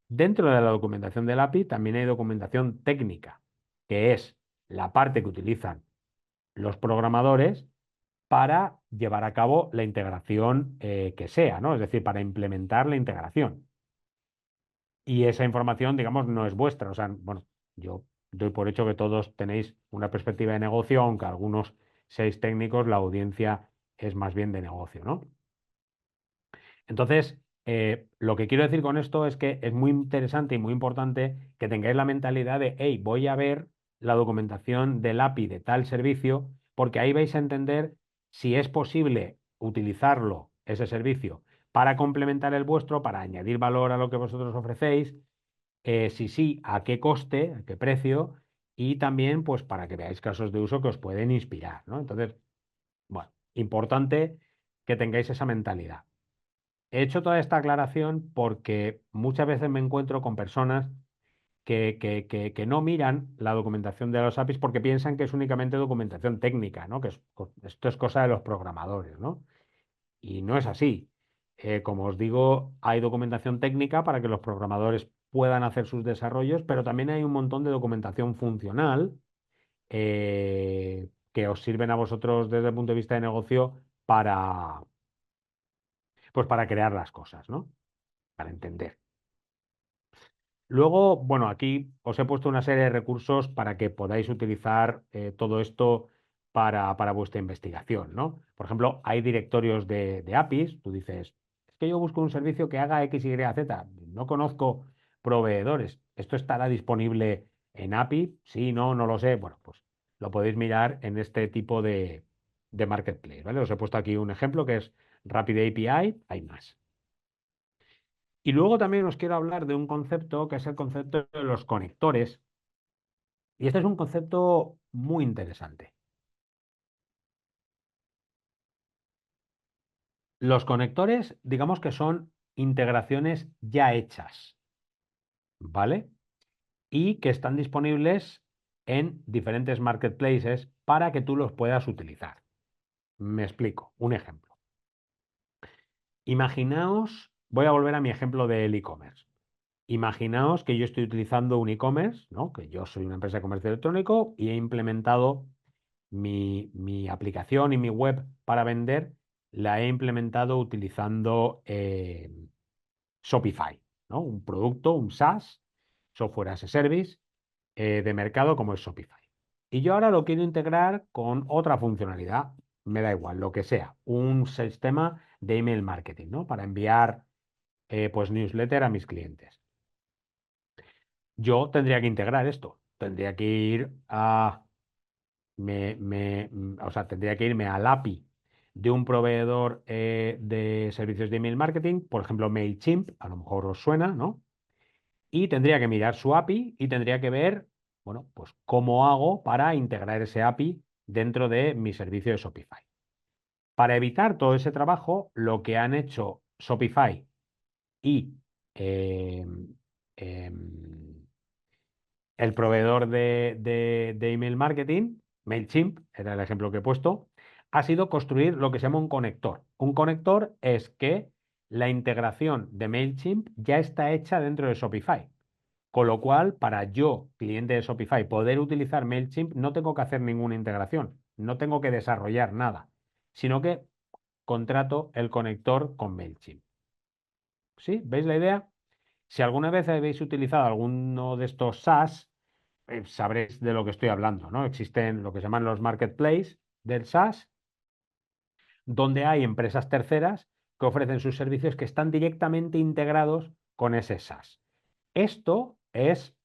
Dentro de la documentación del API también hay documentación técnica, que es la parte que utilizan los programadores para llevar a cabo la integración que sea, ¿no? Es decir, para implementar la integración. Y esa información, digamos, no es vuestra. O sea, bueno, yo doy por hecho que todos tenéis una perspectiva de negocio, aunque algunos seáis técnicos, la audiencia es más bien de negocio, ¿no? Entonces, lo que quiero decir con esto es que es muy interesante y muy importante que tengáis la mentalidad de, hey, voy a ver la documentación del API de tal servicio, porque ahí vais a entender si es posible utilizarlo, ese servicio, para complementar el vuestro, para añadir valor a lo que vosotros ofrecéis, si sí, a qué coste, a qué precio, y también pues para que veáis casos de uso que os pueden inspirar, ¿no? Entonces, bueno, importante que tengáis esa mentalidad. He hecho toda esta aclaración porque muchas veces me encuentro con personas que no miran la documentación de los APIs porque piensan que es únicamente documentación técnica, ¿no? Esto es cosa de los programadores, ¿no? Y no es así. Como os digo, hay documentación técnica para que los programadores puedan hacer sus desarrollos, pero también hay un montón de documentación funcional que os sirven a vosotros desde el punto de vista de negocio pues para crear las cosas, ¿no? Para entender. Luego, bueno, aquí os he puesto una serie de recursos para que podáis utilizar todo esto para vuestra investigación, ¿no? Por ejemplo, hay directorios de APIs. Tú dices, es que yo busco un servicio que haga X, Y, Z. No conozco proveedores. ¿Esto estará disponible en API? Sí, no, no lo sé. Bueno, pues lo podéis mirar en este tipo de marketplace, ¿vale? Os he puesto aquí un ejemplo que es Rapid API. Hay más. Y luego también os quiero hablar de un concepto que es el concepto de los conectores. Y este es un concepto muy interesante. Los conectores, digamos que son integraciones ya hechas, ¿vale? Y que están disponibles en diferentes marketplaces para que tú los puedas utilizar. Me explico. Un ejemplo. Imaginaos, voy a volver a mi ejemplo del e-commerce. Imaginaos que yo estoy utilizando un e-commerce, ¿no? Que yo soy una empresa de comercio electrónico y he implementado mi aplicación y mi web para vender, la he implementado utilizando Shopify, ¿no? Un producto, un SaaS, Software as a Service, de mercado como es Shopify. Y yo ahora lo quiero integrar con otra funcionalidad, me da igual, lo que sea, un sistema de email marketing, ¿no? Para enviar pues newsletter a mis clientes. Yo tendría que integrar esto, tendría que ir a o sea, tendría que irme al API de un proveedor de servicios de email marketing, por ejemplo, MailChimp, a lo mejor os suena, ¿no? Y tendría que mirar su API y tendría que ver bueno, pues ¿cómo hago para integrar ese API dentro de mi servicio de Shopify? Para evitar todo ese trabajo, lo que han hecho Shopify y eh, em, el proveedor de email marketing, MailChimp, era el ejemplo que he puesto, ha sido construir lo que se llama un conector. Un conector es que la integración de MailChimp ya está hecha dentro de Shopify. Con lo cual, para yo, cliente de Shopify, poder utilizar MailChimp, no tengo que hacer ninguna integración, no tengo que desarrollar nada, sino que contrato el conector con MailChimp. ¿Sí? ¿Veis la idea? Si alguna vez habéis utilizado alguno de estos SaaS, sabréis de lo que estoy hablando, ¿no? Existen lo que se llaman los marketplaces del SaaS, donde hay empresas terceras que ofrecen sus servicios que están directamente integrados con ese SaaS. Esto es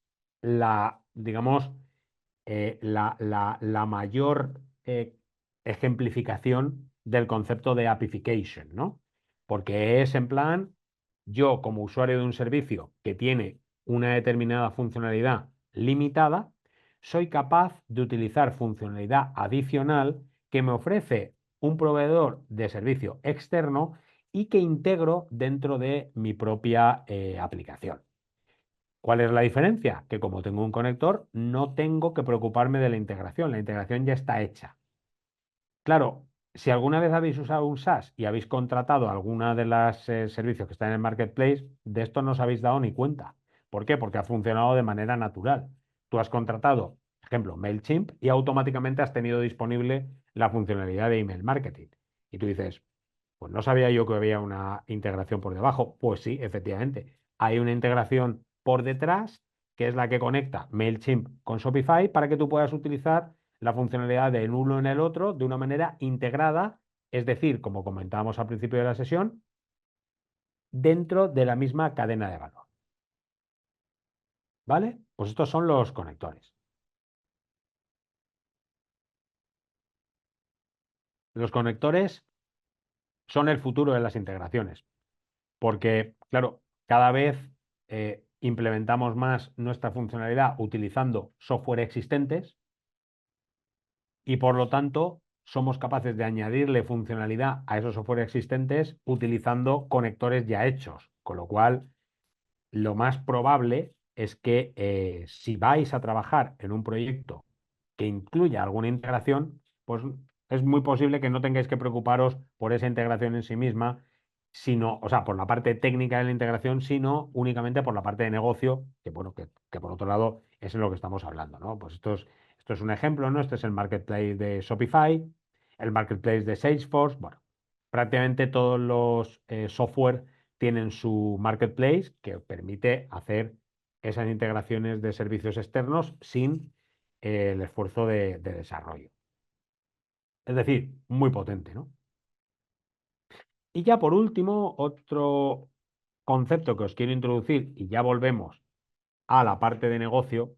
digamos, la mayor ejemplificación del concepto de appification, ¿no? Porque es en plan, yo como usuario de un servicio que tiene una determinada funcionalidad limitada, soy capaz de utilizar funcionalidad adicional que me ofrece un proveedor de servicio externo y que integro dentro de mi propia aplicación. ¿Cuál es la diferencia? Que como tengo un conector, no tengo que preocuparme de la integración ya está hecha. Claro, si alguna vez habéis usado un SaaS y habéis contratado alguna de los servicios que están en el marketplace, de esto no os habéis dado ni cuenta. ¿Por qué? Porque ha funcionado de manera natural. Tú has contratado, por ejemplo, MailChimp y automáticamente has tenido disponible la funcionalidad de email marketing. Y tú dices, pues no sabía yo que había una integración por debajo. Pues sí, efectivamente. Hay una integración por detrás que es la que conecta MailChimp con Shopify para que tú puedas utilizar la funcionalidad del uno en el otro de una manera integrada, es decir, como comentábamos al principio de la sesión, dentro de la misma cadena de valor. ¿Vale? Pues estos son los conectores. Los conectores son el futuro de las integraciones, porque, claro, cada vez implementamos más nuestra funcionalidad utilizando software existentes y por lo tanto somos capaces de añadirle funcionalidad a esos software existentes utilizando conectores ya hechos, con lo cual lo más probable es que si vais a trabajar en un proyecto que incluya alguna integración, pues es muy posible que no tengáis que preocuparos por esa integración en sí misma, sino, o sea, por la parte técnica de la integración, sino únicamente por la parte de negocio, que bueno, que por otro lado es en lo que estamos hablando, ¿no? Pues esto es un ejemplo, ¿no? Este es el marketplace de Shopify, el marketplace de Salesforce, bueno, prácticamente todos los software tienen su marketplace que permite hacer esas integraciones de servicios externos sin el esfuerzo de desarrollo. Es decir, muy potente, ¿no? Y ya por último, otro concepto que os quiero introducir, y ya volvemos a la parte de negocio,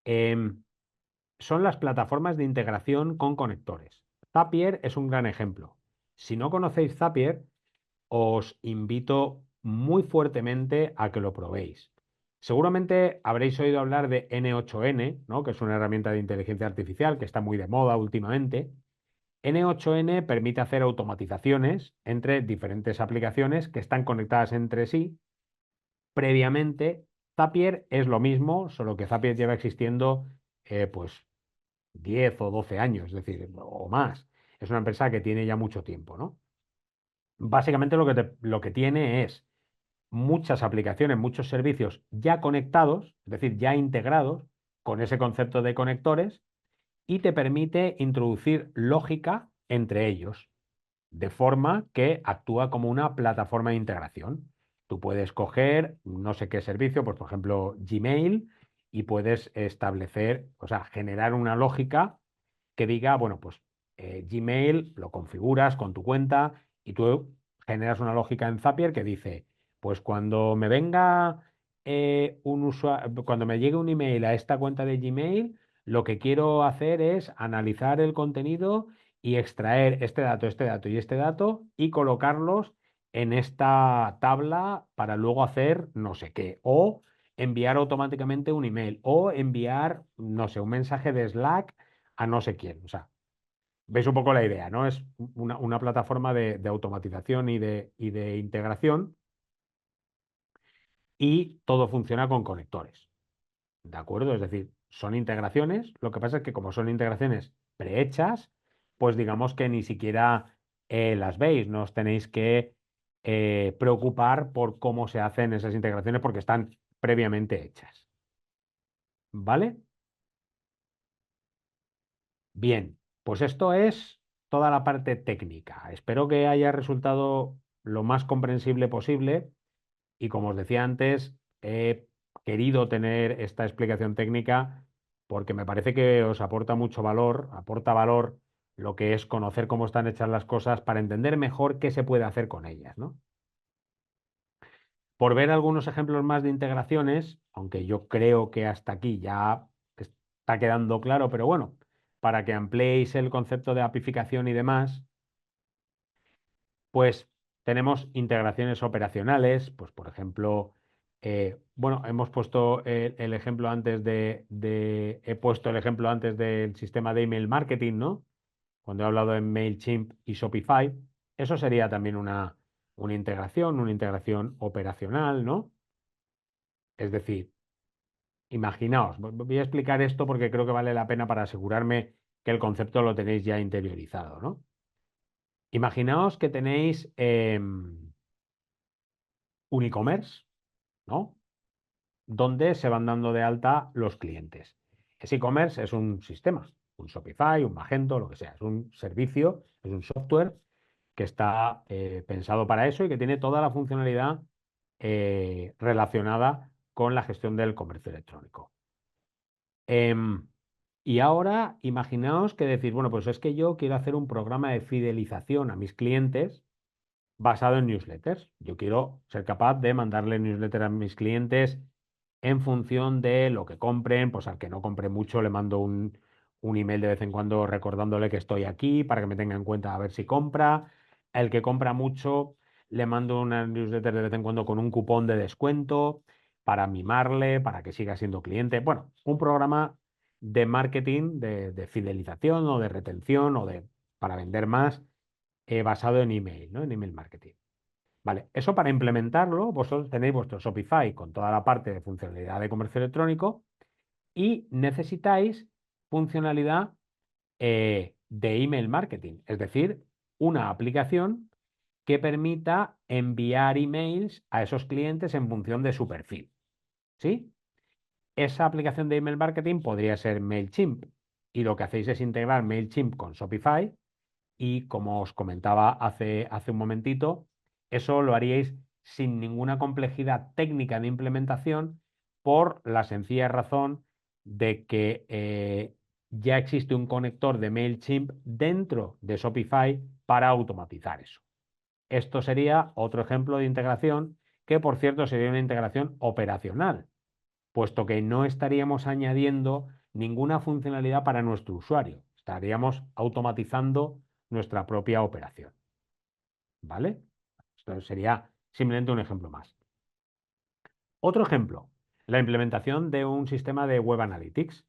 em, son las plataformas de integración con conectores. Zapier es un gran ejemplo. Si no conocéis Zapier, os invito muy fuertemente a que lo probéis. Seguramente habréis oído hablar de N8N, ¿no? Que es una herramienta de inteligencia artificial que está muy de moda últimamente. N8N permite hacer automatizaciones entre diferentes aplicaciones que están conectadas entre sí. Previamente, Zapier es lo mismo, solo que Zapier lleva existiendo pues 10 o 12 años, es decir, o más. Es una empresa que tiene ya mucho tiempo, ¿no? Básicamente lo que tiene es muchas aplicaciones, muchos servicios ya conectados, es decir, ya integrados con ese concepto de conectores y te permite introducir lógica entre ellos, de forma que actúa como una plataforma de integración. Tú puedes coger no sé qué servicio, pues por ejemplo Gmail, y puedes establecer, o sea, generar una lógica que diga, bueno, pues Gmail lo configuras con tu cuenta y tú generas una lógica en Zapier que dice, pues cuando me venga cuando me llegue un email a esta cuenta de Gmail, lo que quiero hacer es analizar el contenido y extraer este dato y este dato y colocarlos en esta tabla para luego hacer no sé qué. O enviar automáticamente un email o enviar, no sé, un mensaje de Slack a no sé quién. O sea, veis un poco la idea, ¿no? Es una plataforma de automatización y de integración y todo funciona con conectores, ¿de acuerdo? Es decir, son integraciones, lo que pasa es que como son integraciones prehechas, pues digamos que ni siquiera las veis, no os tenéis que preocupar por cómo se hacen esas integraciones porque están previamente hechas, ¿vale? Bien, pues esto es toda la parte técnica. Espero que haya resultado lo más comprensible posible y como os decía antes, he querido tener esta explicación técnica porque me parece que os aporta valor lo que es conocer cómo están hechas las cosas para entender mejor qué se puede hacer con ellas, ¿no? Por ver algunos ejemplos más de integraciones, aunque yo creo que hasta aquí ya está quedando claro, pero bueno, para que ampliéis el concepto de apificación y demás, pues tenemos integraciones operacionales, pues por ejemplo, bueno, hemos puesto el ejemplo antes he puesto el ejemplo antes del sistema de email marketing, ¿no? Cuando he hablado de MailChimp y Shopify, eso sería también una integración operacional, ¿no? Es decir, imaginaos, voy a explicar esto porque creo que vale la pena para asegurarme que el concepto lo tenéis ya interiorizado, ¿no? Imaginaos que tenéis un e-commerce, ¿no? Donde se van dando de alta los clientes. Ese e-commerce es un sistema, un Shopify, un Magento, lo que sea. Es un servicio, es un software que está pensado para eso y que tiene toda la funcionalidad relacionada con la gestión del comercio electrónico. Em, y ahora imaginaos que decir, bueno, pues es que yo quiero hacer un programa de fidelización a mis clientes basado en newsletters. Yo quiero ser capaz de mandarle newsletter a mis clientes en función de lo que compren, pues al que no compre mucho le mando un email de vez en cuando recordándole que estoy aquí para que me tenga en cuenta a ver si compra. El que compra mucho le mando una newsletter de vez en cuando con un cupón de descuento para mimarle, para que siga siendo cliente. Bueno, un programa de marketing, de fidelización o de retención o de para vender más basado en email, ¿no? En email marketing. Vale, eso para implementarlo, vosotros tenéis vuestro Shopify con toda la parte de funcionalidad de comercio electrónico y necesitáis funcionalidad de email marketing, es decir, una aplicación que permita enviar emails a esos clientes en función de su perfil. ¿Sí? Esa aplicación de email marketing podría ser MailChimp y lo que hacéis es integrar MailChimp con Shopify y como os comentaba hace un momentito, eso lo haríais sin ninguna complejidad técnica de implementación por la sencilla razón de que ya existe un conector de MailChimp dentro de Shopify para automatizar eso. Esto sería otro ejemplo de integración que, por cierto, sería una integración operacional, puesto que no estaríamos añadiendo ninguna funcionalidad para nuestro usuario. Estaríamos automatizando nuestra propia operación. ¿Vale? Esto sería simplemente un ejemplo más. Otro ejemplo, la implementación de un sistema de Web Analytics.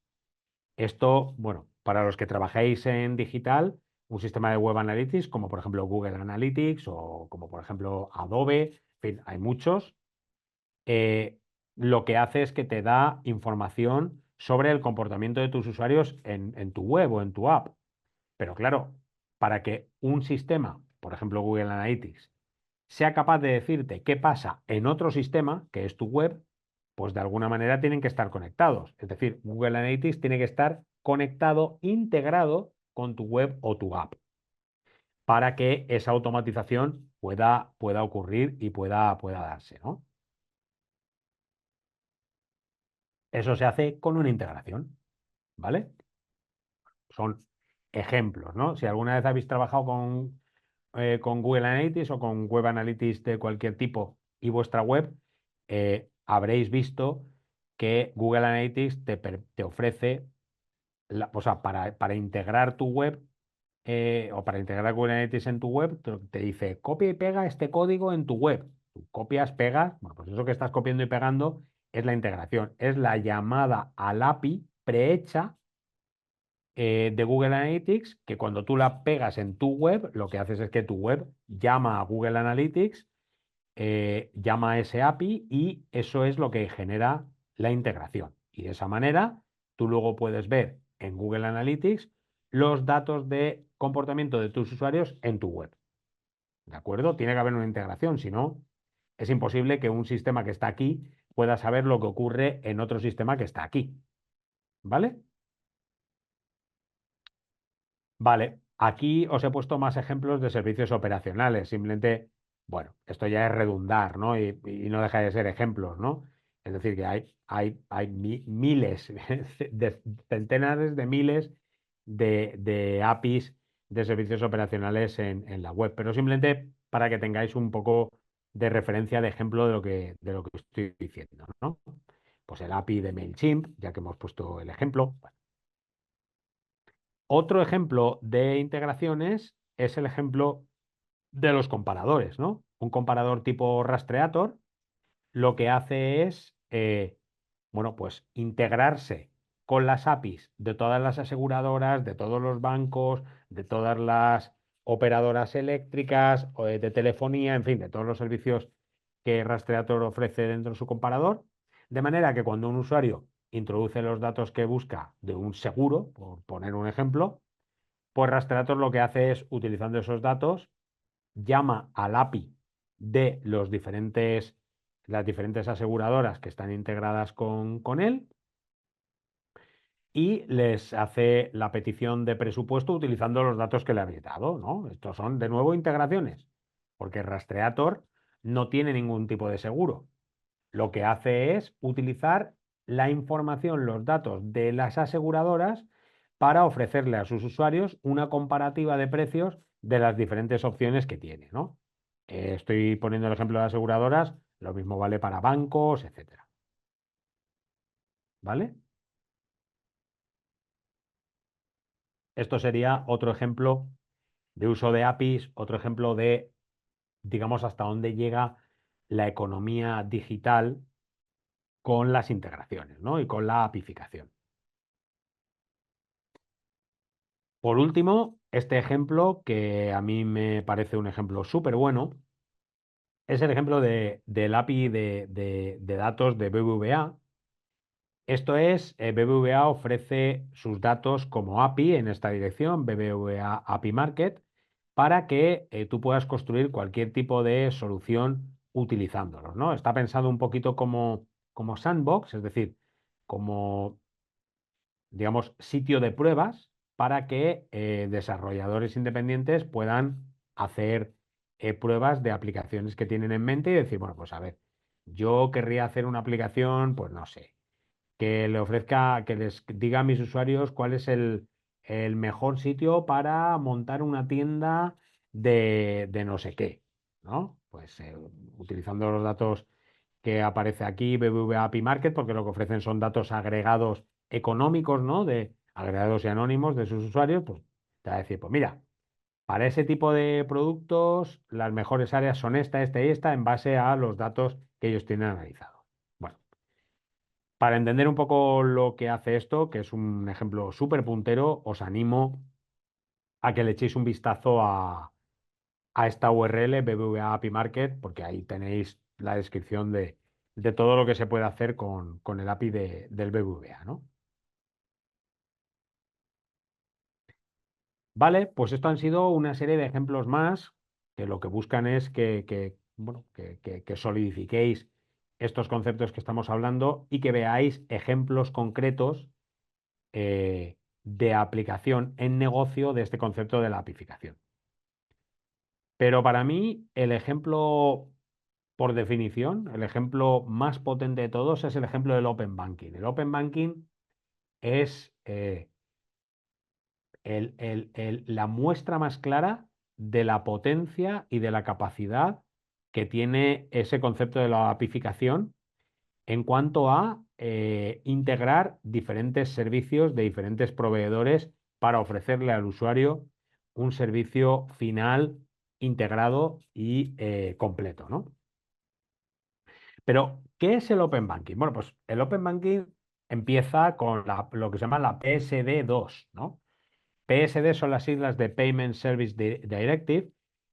Esto, bueno, para los que trabajéis en digital, un sistema de Web Analytics, como por ejemplo Google Analytics o como por ejemplo Adobe, en fin, hay muchos, eh, lo que hace es que te da información sobre el comportamiento de tus usuarios en tu web o en tu app. Pero claro, para que un sistema, por ejemplo Google Analytics, sea capaz de decirte qué pasa en otro sistema, que es tu web, pues de alguna manera tienen que estar conectados. Es decir, Google Analytics tiene que estar conectado, integrado con tu web o tu app, para que esa automatización pueda ocurrir y pueda darse, ¿no? Eso se hace con una integración, ¿vale? Son ejemplos, ¿no? Si alguna vez habéis trabajado con Google Analytics o con Web Analytics de cualquier tipo y vuestra web, habréis visto que Google Analytics te ofrece, o sea, para integrar tu web o para integrar Google Analytics en tu web, te dice, copia y pega este código en tu web. Tú copias, pegas, bueno, pues eso que estás copiando y pegando es la integración, es la llamada al API prehecha de Google Analytics, que cuando tú la pegas en tu web, lo que haces es que tu web llama a Google Analytics, llama a ese API y eso es lo que genera la integración. Y de esa manera, tú luego puedes ver en Google Analytics los datos de comportamiento de tus usuarios en tu web. ¿De acuerdo? Tiene que haber una integración, si no, es imposible que un sistema que está aquí pueda saber lo que ocurre en otro sistema que está aquí. ¿Vale? Vale, aquí os he puesto más ejemplos de servicios operacionales. Simplemente, bueno, esto ya es redundar, ¿no? Y no deja de ser ejemplos, ¿no? Es decir, que hay miles, centenares de miles de APIs de servicios operacionales en la web, pero simplemente para que tengáis un poco de referencia, de ejemplo de lo que estoy diciendo, ¿no? Pues el API de MailChimp, ya que hemos puesto el ejemplo. Otro ejemplo de integraciones es el ejemplo de los comparadores, ¿no? Un comparador tipo Rastreator lo que hace es, bueno, pues integrarse con las APIs de todas las aseguradoras, de todos los bancos, de todas las operadoras eléctricas, o de telefonía, en fin, de todos los servicios que Rastreator ofrece dentro de su comparador, de manera que cuando un usuario introduce los datos que busca de un seguro, por poner un ejemplo, pues Rastreator lo que hace es, utilizando esos datos, llama al API de las diferentes aseguradoras que están integradas con él y les hace la petición de presupuesto utilizando los datos que le habéis dado, ¿no? Estos son, de nuevo, integraciones, porque Rastreator no tiene ningún tipo de seguro. Lo que hace es utilizar la información, los datos de las aseguradoras para ofrecerle a sus usuarios una comparativa de precios de las diferentes opciones que tiene, ¿no? Estoy poniendo el ejemplo de aseguradoras, lo mismo vale para bancos, etcétera. ¿Vale? Esto sería otro ejemplo de uso de APIs, otro ejemplo de, digamos, hasta dónde llega la economía digital con las integraciones, ¿no? Y con la apificación. Por último, este ejemplo, que a mí me parece un ejemplo súper bueno, es el ejemplo del API de datos de BBVA. Esto es, BBVA ofrece sus datos como API en esta dirección, BBVA API Market, para que tú puedas construir cualquier tipo de solución utilizándolos, ¿no? Está pensado un poquito como sandbox, es decir, como, digamos, sitio de pruebas para que desarrolladores independientes puedan hacer pruebas de aplicaciones que tienen en mente y decir, bueno, pues a ver, yo querría hacer una aplicación, pues no sé, que le ofrezca, que les diga a mis usuarios cuál es el mejor sitio para montar una tienda de no sé qué, ¿no? Pues utilizando los datos que aparece aquí, BBVA API Market, porque lo que ofrecen son datos agregados económicos, ¿no? De agregados y anónimos de sus usuarios, pues te va a decir, pues mira, para ese tipo de productos, las mejores áreas son esta y esta, en base a los datos que ellos tienen analizados. Bueno, para entender un poco lo que hace esto, que es un ejemplo súper puntero, os animo a que le echéis un vistazo a esta URL, BBVA API Market, porque ahí tenéis la descripción de todo lo que se puede hacer con el API del BBVA, ¿no? Vale, pues esto han sido una serie de ejemplos más que lo que buscan es bueno, que solidifiquéis estos conceptos que estamos hablando y que veáis ejemplos concretos de aplicación en negocio de este concepto de la apificación. Pero para mí, el ejemplo, por definición, el ejemplo más potente de todos es el ejemplo del Open Banking. El Open Banking es la muestra más clara de la potencia y de la capacidad que tiene ese concepto de la apificación en cuanto a integrar diferentes servicios de diferentes proveedores para ofrecerle al usuario un servicio final integrado y completo, ¿no? Pero, ¿Qué es el Open Banking? Bueno, pues el Open Banking empieza con lo que se llama la PSD2, ¿no? PSD son las siglas de Payment Service Directive.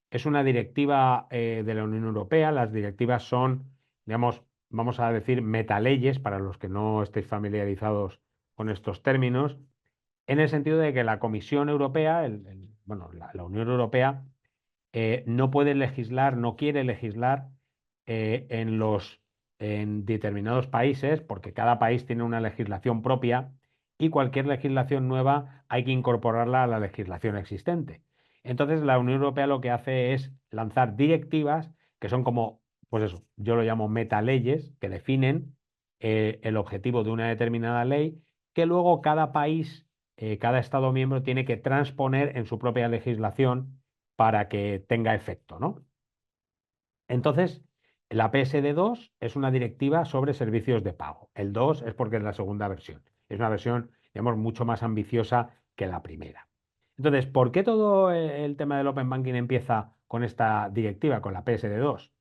Es una directiva de la Unión Europea. Las directivas son, digamos, vamos a decir, metaleyes para los que no estéis familiarizados con estos términos, en el sentido de que la Comisión Europea, bueno, la Unión Europea, no puede legislar, no quiere legislar en determinados países, porque cada país tiene una legislación propia y cualquier legislación nueva hay que incorporarla a la legislación existente. Entonces, la Unión Europea lo que hace es lanzar directivas que son como, pues eso, yo lo llamo metaleyes, que definen el objetivo de una determinada ley, que luego cada país, cada Estado miembro tiene que transponer en su propia legislación para que tenga efecto, ¿no? Entonces, la PSD2 es una directiva sobre servicios de pago. El 2 es porque es la segunda versión. Es una versión, digamos, mucho más ambiciosa que la primera. Entonces, ¿por qué todo el tema del Open Banking empieza con esta directiva, con la PSD2?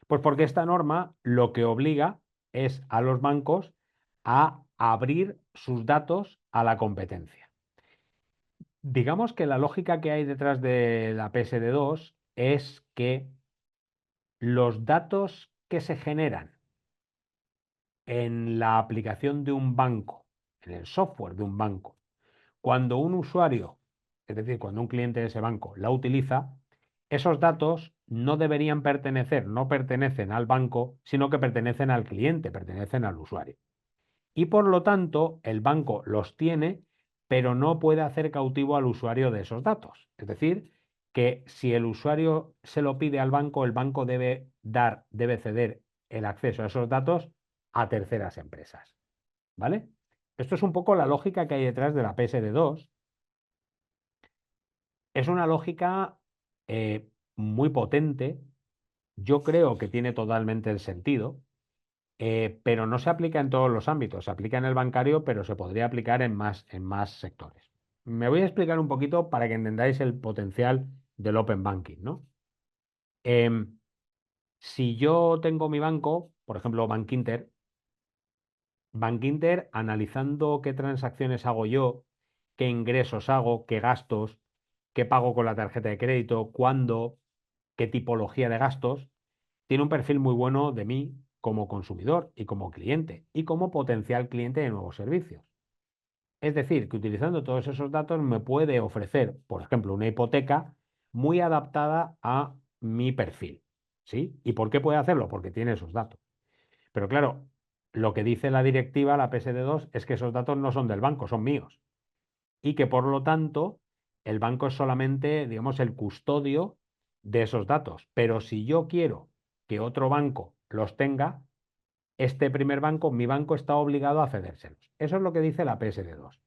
Pues porque esta norma lo que obliga es a los bancos a abrir sus datos a la competencia. Digamos que la lógica que hay detrás de la PSD2 es que los datos que se generan en la aplicación de un banco, en el software de un banco, cuando un usuario, es decir, cuando un cliente de ese banco la utiliza, esos datos no deberían pertenecer, no pertenecen al banco, sino que pertenecen al cliente, pertenecen al usuario. Y por lo tanto, el banco los tiene, pero no puede hacer cautivo al usuario de esos datos. Es decir, que si el usuario se lo pide al banco, el banco debe ceder el acceso a esos datos a terceras empresas. ¿Vale? Esto es un poco la lógica que hay detrás de la PSD2. Es una lógica muy potente. Yo creo que tiene totalmente el sentido. Pero no se aplica en todos los ámbitos. Se aplica en el bancario, pero se podría aplicar en más sectores. Me voy a explicar un poquito para que entendáis el potencial del Open Banking, ¿no? Em, si yo tengo mi banco, por ejemplo, Bankinter, analizando qué transacciones hago yo, qué ingresos hago, qué gastos, qué pago con la tarjeta de crédito, cuándo, qué tipología de gastos, tiene un perfil muy bueno de mí como consumidor y como cliente y como potencial cliente de nuevos servicios. Es decir, que utilizando todos esos datos me puede ofrecer, por ejemplo, una hipoteca muy adaptada a mi perfil. ¿Sí? ¿Y por qué puede hacerlo? Porque tiene esos datos. Pero claro, lo que dice la directiva, la PSD2, es que esos datos no son del banco, son míos. Y que por lo tanto, el banco es solamente, digamos, el custodio de esos datos. Pero si yo quiero que otro banco los tenga, este primer banco, mi banco está obligado a cedérselos. Eso es lo que dice la PSD2.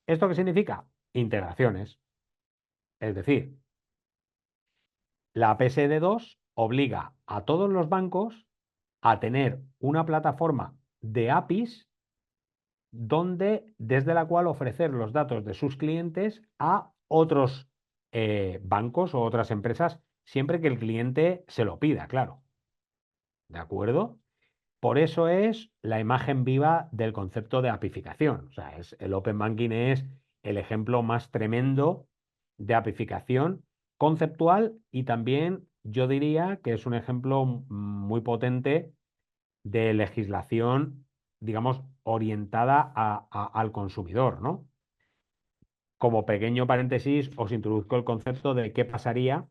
¿Esto qué significa? Integraciones. Es decir, la PSD2 obliga a todos los bancos a tener una plataforma de APIs desde la cual ofrecer los datos de sus clientes a otros bancos o otras empresas, siempre que el cliente se lo pida, claro. ¿De acuerdo? Por eso es la imagen viva del concepto de apificación. O sea, el Open Banking es el ejemplo más tremendo de apificación conceptual y también yo diría que es un ejemplo muy potente de legislación, digamos, orientada al consumidor, ¿no? Como pequeño paréntesis, os introduzco el concepto de qué pasaría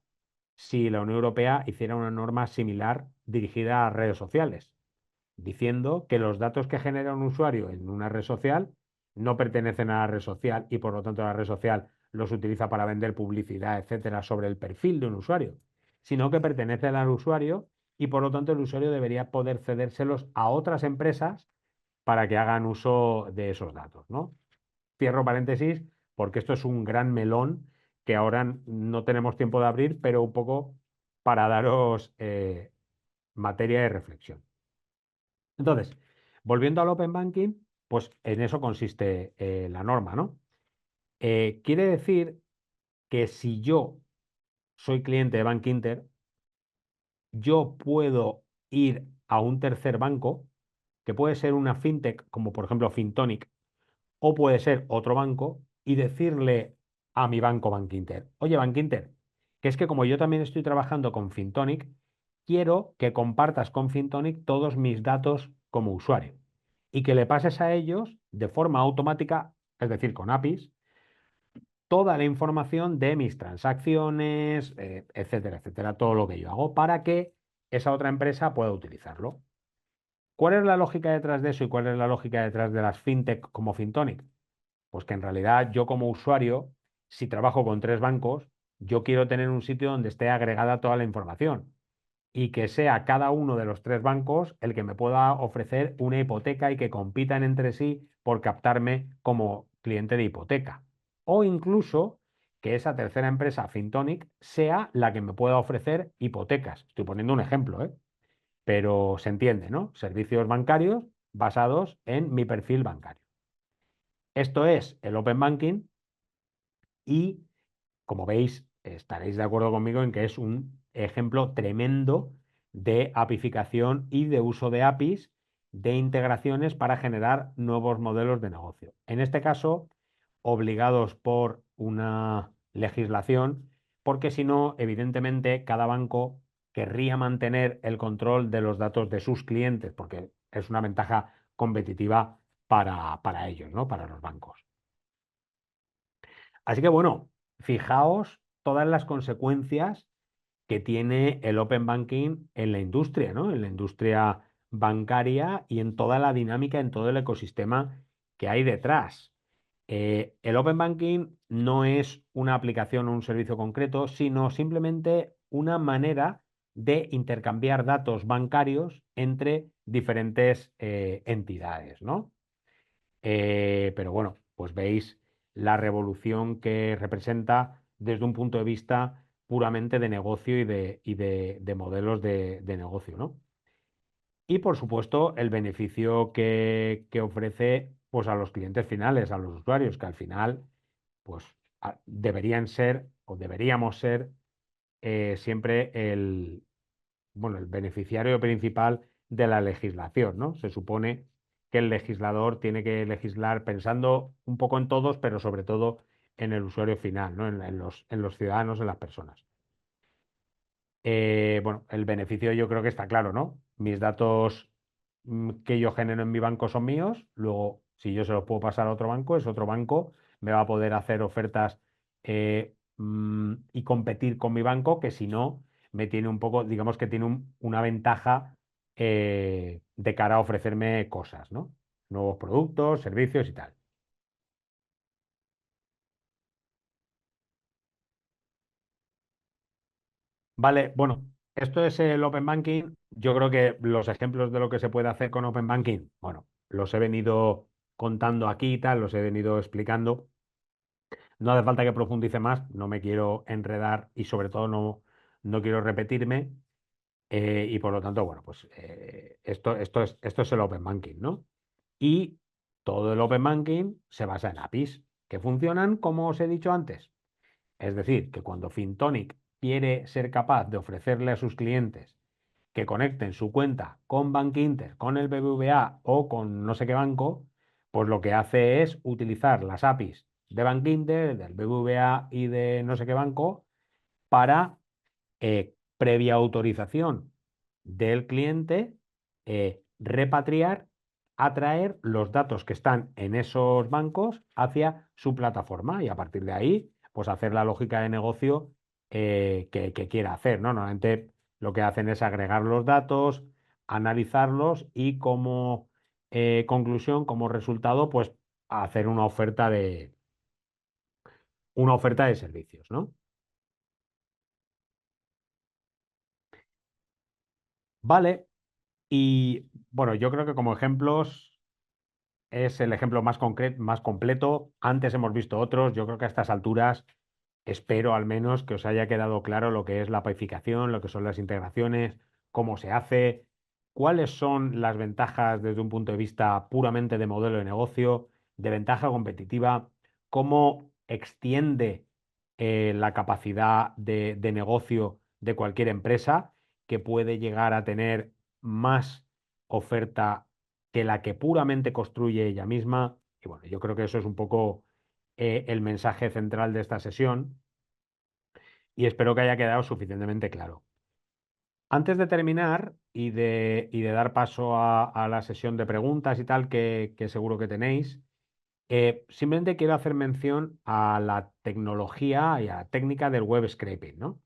si la Unión Europea hiciera una norma similar dirigida a redes sociales, diciendo que los datos que genera un usuario en una red social no pertenecen a la red social y por lo tanto la red social los utiliza para vender publicidad, etcétera, sobre el perfil de un usuario, sino que pertenecen al usuario y por lo tanto el usuario debería poder cedérselos a otras empresas para que hagan uso de esos datos, ¿no? Cierro paréntesis porque esto es un gran melón que ahora no tenemos tiempo de abrir, pero un poco para daros materia de reflexión. Entonces, volviendo al Open Banking, pues en eso consiste la norma, ¿no? Quiere decir que si yo soy cliente de Bankinter, yo puedo ir a un tercer banco, que puede ser una fintech, como por ejemplo Fintonic, o puede ser otro banco, y decirle a mi banco Bankinter, oye Bankinter, que es que como yo también estoy trabajando con Fintonic, quiero que compartas con Fintonic todos mis datos como usuario y que le pases a ellos de forma automática, es decir, con APIs, toda la información de mis transacciones, etcétera, etcétera, todo lo que yo hago para que esa otra empresa pueda utilizarlo. ¿Cuál es la lógica detrás de eso y cuál es la lógica detrás de las fintech como Fintonic? Pues que en realidad yo como usuario, si trabajo con tres bancos, yo quiero tener un sitio donde esté agregada toda la información y que sea cada uno de los tres bancos el que me pueda ofrecer una hipoteca y que compitan entre sí por captarme como cliente de hipoteca. O incluso que esa tercera empresa, Fintonic, sea la que me pueda ofrecer hipotecas. Estoy poniendo un ejemplo, ¿eh? Pero se entiende, ¿no? Servicios bancarios basados en mi perfil bancario. Esto es el Open Banking y, como veis, estaréis de acuerdo conmigo en que es un ejemplo tremendo de apificación y de uso de APIs, de integraciones para generar nuevos modelos de negocio. En este caso, obligados por una legislación, porque si no, evidentemente, cada banco querría mantener el control de los datos de sus clientes, porque es una ventaja competitiva para ellos, ¿no? Para los bancos. Así que bueno, fijaos todas las consecuencias que tiene el Open Banking en la industria, ¿no? En la industria bancaria y en toda la dinámica, en todo el ecosistema que hay detrás. El Open Banking no es una aplicación o un servicio concreto, sino simplemente una manera de intercambiar datos bancarios entre diferentes entidades, ¿no? Pero bueno, pues veis la revolución que representa desde un punto de vista puramente de negocio y de modelos de negocio, ¿no? Y por supuesto, el beneficio que ofrece pues, a los clientes finales, a los usuarios, que al final pues, deberían ser o deberíamos ser siempre bueno, el beneficiario principal de la legislación, ¿no? Se supone que el legislador tiene que legislar pensando un poco en todos, pero sobre todo en el usuario final, ¿no? En los ciudadanos, en las personas. Bueno, el beneficio yo creo que está claro, ¿no? Mis datos que yo genero en mi banco son míos, luego si yo se los puedo pasar a otro banco, ese otro banco me va a poder hacer ofertas y competir con mi banco, que si no, me tiene un poco, digamos que tiene una ventaja de cara a ofrecerme cosas, ¿no? Nuevos productos, servicios y tal. Vale, bueno, esto es el Open Banking. Yo creo que los ejemplos de lo que se puede hacer con Open Banking, bueno, los he venido contando aquí y tal, los he venido explicando. No hace falta que profundice más, no me quiero enredar y sobre todo no quiero repetirme. Y por lo tanto, bueno, pues esto es el Open Banking, ¿no? Y todo el Open Banking se basa en APIs que funcionan como os he dicho antes. Es decir, que cuando Fintonic quiere ser capaz de ofrecerle a sus clientes que conecten su cuenta con Bankinter, con el BBVA o con no sé qué banco, pues lo que hace es utilizar las APIs de Bankinter, del BBVA y de no sé qué banco para, previa autorización del cliente, repatriar, atraer los datos que están en esos bancos hacia su plataforma y a partir de ahí, pues hacer la lógica de negocio que quiera hacer, ¿no? Normalmente lo que hacen es agregar los datos, analizarlos y como conclusión, como resultado, pues hacer una oferta de servicios, ¿no? Vale, y bueno, yo creo que como ejemplos es el ejemplo más concreto, más completo. Antes hemos visto otros. Yo creo que a estas alturas espero al menos que os haya quedado claro lo que es la paificación, lo que son las integraciones, cómo se hace, cuáles son las ventajas desde un punto de vista puramente de modelo de negocio, de ventaja competitiva, cómo extiende la capacidad de negocio de cualquier empresa que puede llegar a tener más oferta que la que puramente construye ella misma. Y bueno, yo creo que eso es un poco el mensaje central de esta sesión y espero que haya quedado suficientemente claro. Antes de terminar y de dar paso a la sesión de preguntas y tal que seguro que tenéis, simplemente quiero hacer mención a la tecnología y a la técnica del web scraping, ¿no?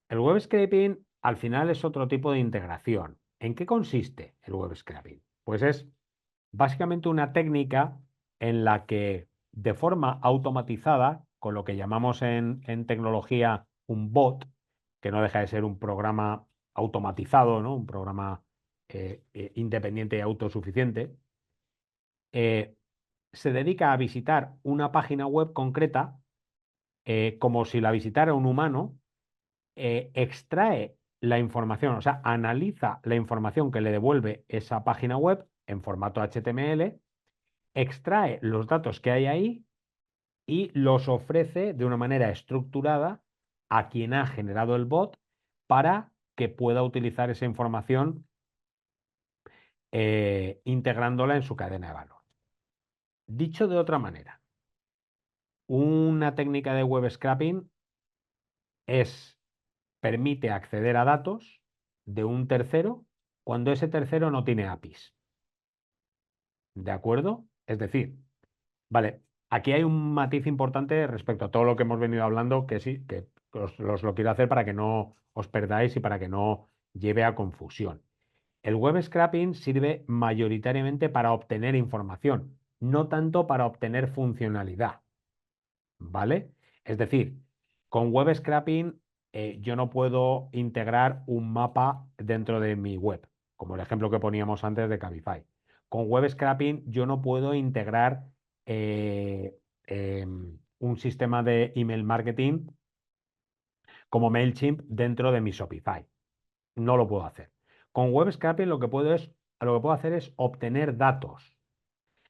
El web scraping al final es otro tipo de integración. ¿En qué consiste el web scraping? Pues es básicamente una técnica en la que de forma automatizada, con lo que llamamos en tecnología un bot, que no deja de ser un programa automatizado, ¿no? Un programa independiente y autosuficiente, eh, se dedica a visitar una página web concreta como si la visitara un humano, extrae la información, o sea, analiza la información que le devuelve esa página web en formato HTML, extrae los datos que hay ahí y los ofrece de una manera estructurada a quien ha generado el bot para que pueda utilizar esa información integrándola en su cadena de valor. Dicho de otra manera, una técnica de web scraping permite acceder a datos de un tercero cuando ese tercero no tiene APIs. ¿De acuerdo? Es decir, vale, aquí hay un matiz importante respecto a todo lo que hemos venido hablando, que sí, que os lo quiero hacer para que no os perdáis y para que no lleve a confusión. El web scraping sirve mayoritariamente para obtener información, no tanto para obtener funcionalidad. ¿Vale? Es decir, con web scraping yo no puedo integrar un mapa dentro de mi web, como el ejemplo que poníamos antes de Cabify. Con web scraping yo no puedo integrar un sistema de email marketing como MailChimp dentro de mi Shopify. No lo puedo hacer. Con web scraping lo que puedo hacer es obtener datos.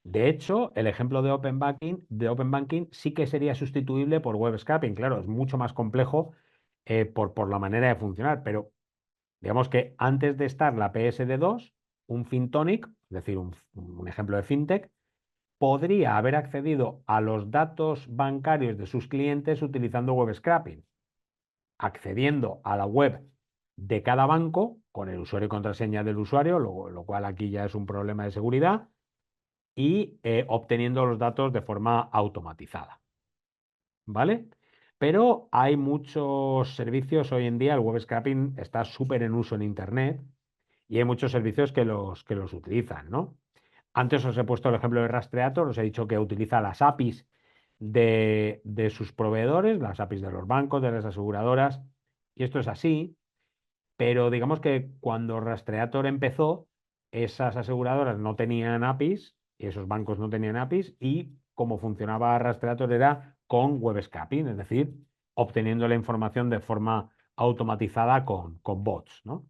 De hecho, el ejemplo de Open Banking sí que sería sustituible por web scraping. Claro, es mucho más complejo por la manera de funcionar, pero digamos que antes de estar la PSD2, un FinTonic, es decir, un ejemplo de fintech, podría haber accedido a los datos bancarios de sus clientes utilizando web scraping, accediendo a la web de cada banco con el usuario y contraseña del usuario, lo cual aquí ya es un problema de seguridad y obteniendo los datos de forma automatizada. ¿Vale? Pero hay muchos servicios hoy en día, el web scraping está súper en uso en Internet y hay muchos servicios que los utilizan, ¿no? Antes os he puesto el ejemplo de Rastreator, os he dicho que utiliza las APIs de sus proveedores, las APIs de los bancos, de las aseguradoras, y esto es así, pero digamos que cuando Rastreator empezó, esas aseguradoras no tenían APIs y esos bancos no tenían APIs y como funcionaba Rastreator era con web scraping, es decir, obteniendo la información de forma automatizada con bots, ¿no?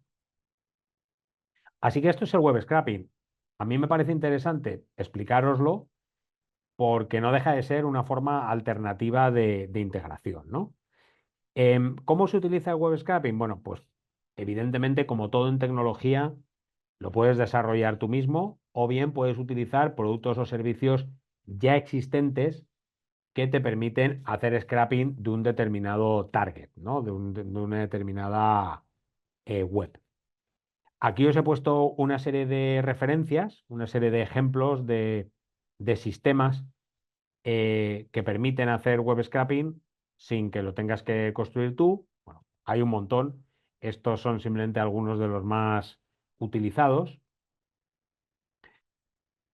Así que esto es el web scraping. A mí me parece interesante explicároslo porque no deja de ser una forma alternativa de integración, ¿no? ¿Cómo se utiliza el web scraping? Bueno, pues evidentemente, como todo en tecnología, lo puedes desarrollar tú mismo o bien puedes utilizar productos o servicios ya existentes que te permiten hacer scrapping de un determinado target, ¿no? De una determinada web. Aquí os he puesto una serie de referencias, una serie de ejemplos de sistemas que permiten hacer web scraping sin que lo tengas que construir tú. Bueno, hay un montón. Estos son simplemente algunos de los más utilizados.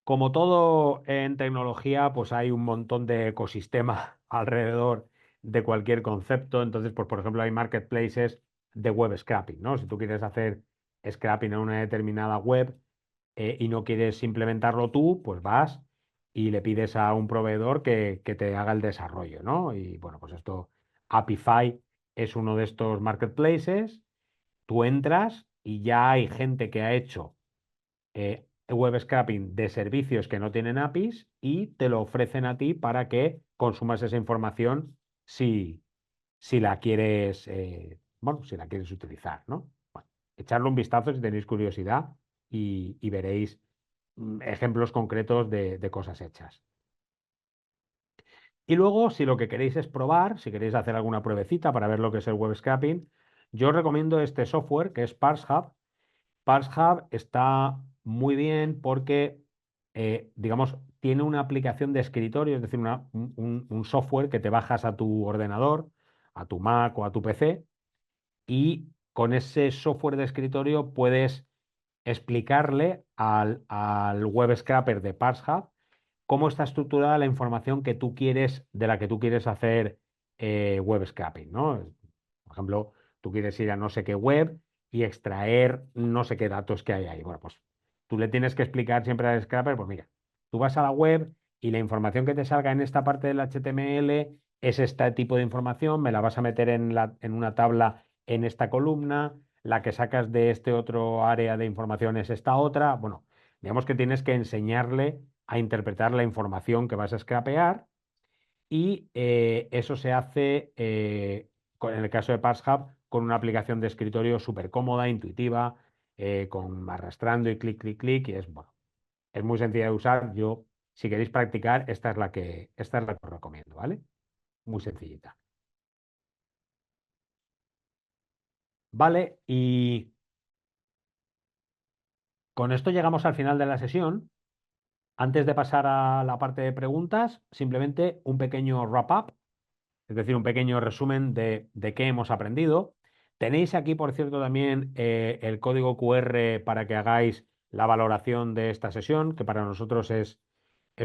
Como todo en tecnología, pues hay un montón de ecosistema alrededor de cualquier concepto. Entonces, pues por ejemplo, hay marketplaces de web scraping, ¿no? Si tú quieres hacer scraping en una determinada web y no quieres implementarlo tú, pues vas y le pides a un proveedor que te haga el desarrollo, ¿no? Y bueno, pues esto, Apify es uno de estos marketplaces. Tú entras y ya hay gente que ha hecho web scraping de servicios que no tienen APIs y te lo ofrecen a ti para que consumas esa información si la quieres, bueno, si la quieres utilizar, ¿no? Bueno, echarle un vistazo si tenéis curiosidad y veréis ejemplos concretos de cosas hechas. Y luego, si lo que queréis es probar, si queréis hacer alguna pruebecita para ver lo que es el web scraping, yo os recomiendo este software que es ParsHub. ParsHub está muy bien porque, digamos, tiene una aplicación de escritorio, es decir, un software que te bajas a tu ordenador, a tu Mac o a tu PC, y con ese software de escritorio puedes explicarle al web scraper de ParsHub cómo está estructurada la información que tú quieres, de la que tú quieres hacer web scraping, ¿no? Por ejemplo, tú quieres ir a no sé qué web y extraer no sé qué datos que hay ahí. Bueno, pues tú le tienes que explicar siempre al scraper, pues mira, tú vas a la web y la información que te salga en esta parte del HTML es este tipo de información, me la vas a meter en una tabla en esta columna, la que sacas de este otro área de información es esta otra. Bueno, digamos que tienes que enseñarle a interpretar la información que vas a scrapear y eso se hace, en el caso de ParsHub, con una aplicación de escritorio súper cómoda, intuitiva, con arrastrando y clic, clic, clic, y es, bueno, es muy sencilla de usar. Yo, si queréis practicar, esta es la que os recomiendo, ¿vale? Muy sencillita. Vale, y con esto llegamos al final de la sesión. Antes de pasar a la parte de preguntas, simplemente un pequeño wrap-up, es decir, un pequeño resumen de qué hemos aprendido. Tenéis aquí, por cierto, también el código QR para que hagáis la valoración de esta sesión, que para nosotros es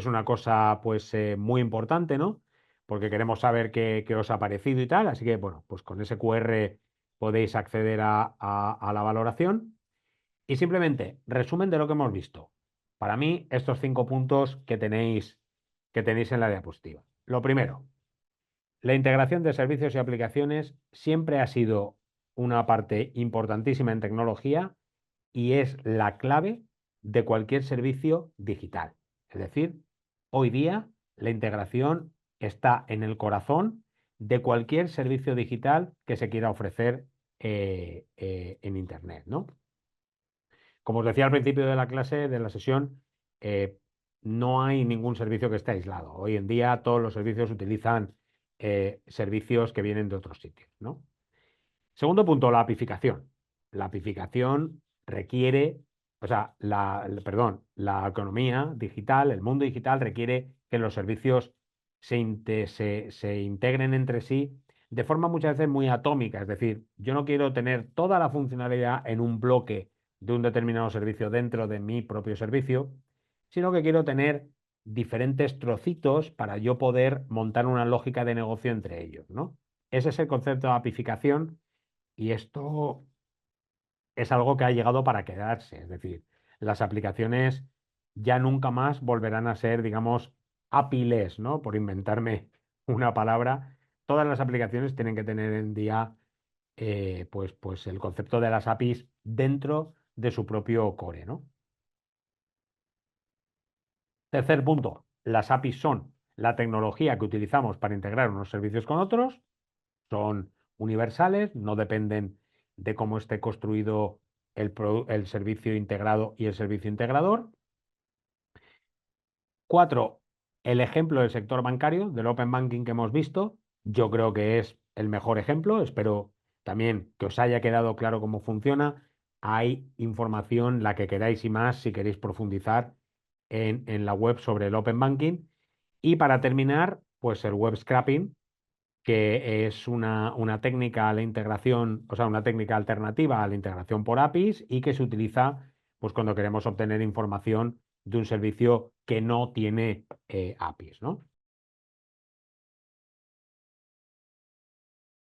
una cosa pues muy importante, ¿no? Porque queremos saber qué os ha parecido y tal. Así que, bueno, pues con ese QR podéis acceder a la valoración. Y simplemente, resumen de lo que hemos visto. Para mí, estos 5 puntos que tenéis en la diapositiva. Lo primero, la integración de servicios y aplicaciones siempre ha sido una parte importantísima en tecnología y es la clave de cualquier servicio digital. Es decir, hoy día la integración está en el corazón de cualquier servicio digital que se quiera ofrecer en Internet, ¿no? Como os decía al principio de la clase, de la sesión, eh, no hay ningún servicio que esté aislado. Hoy en día todos los servicios utilizan servicios que vienen de otros sitios, ¿no? Segundo punto, la apificación. La apificación requiere, o sea, perdón, la economía digital, el mundo digital requiere que los servicios se integren entre sí de forma muchas veces muy atómica. Es decir, yo no quiero tener toda la funcionalidad en un bloque de un determinado servicio dentro de mi propio servicio, sino que quiero tener diferentes trocitos para yo poder montar una lógica de negocio entre ellos, ¿no? Ese es el concepto de apificación y esto es algo que ha llegado para quedarse. Es decir, las aplicaciones ya nunca más volverán a ser, digamos, API-less, ¿no? Por inventarme una palabra. Todas las aplicaciones tienen que tener en día pues el concepto de las APIs dentro de su propio core, ¿no? Tercer punto, las APIs son la tecnología que utilizamos para integrar unos servicios con otros, son universales, no dependen de cómo esté construido el servicio integrado y el servicio integrador. 4, el ejemplo del sector bancario, del Open Banking que hemos visto, yo creo que es el mejor ejemplo. Espero también que os haya quedado claro cómo funciona. Hay información, la que queráis y más, si queréis profundizar en la web sobre el Open Banking. Y para terminar, pues el web scraping, que es una técnica a la integración, o sea, una técnica alternativa a la integración por APIs y que se utiliza pues, cuando queremos obtener información de un servicio que no tiene APIs, ¿no?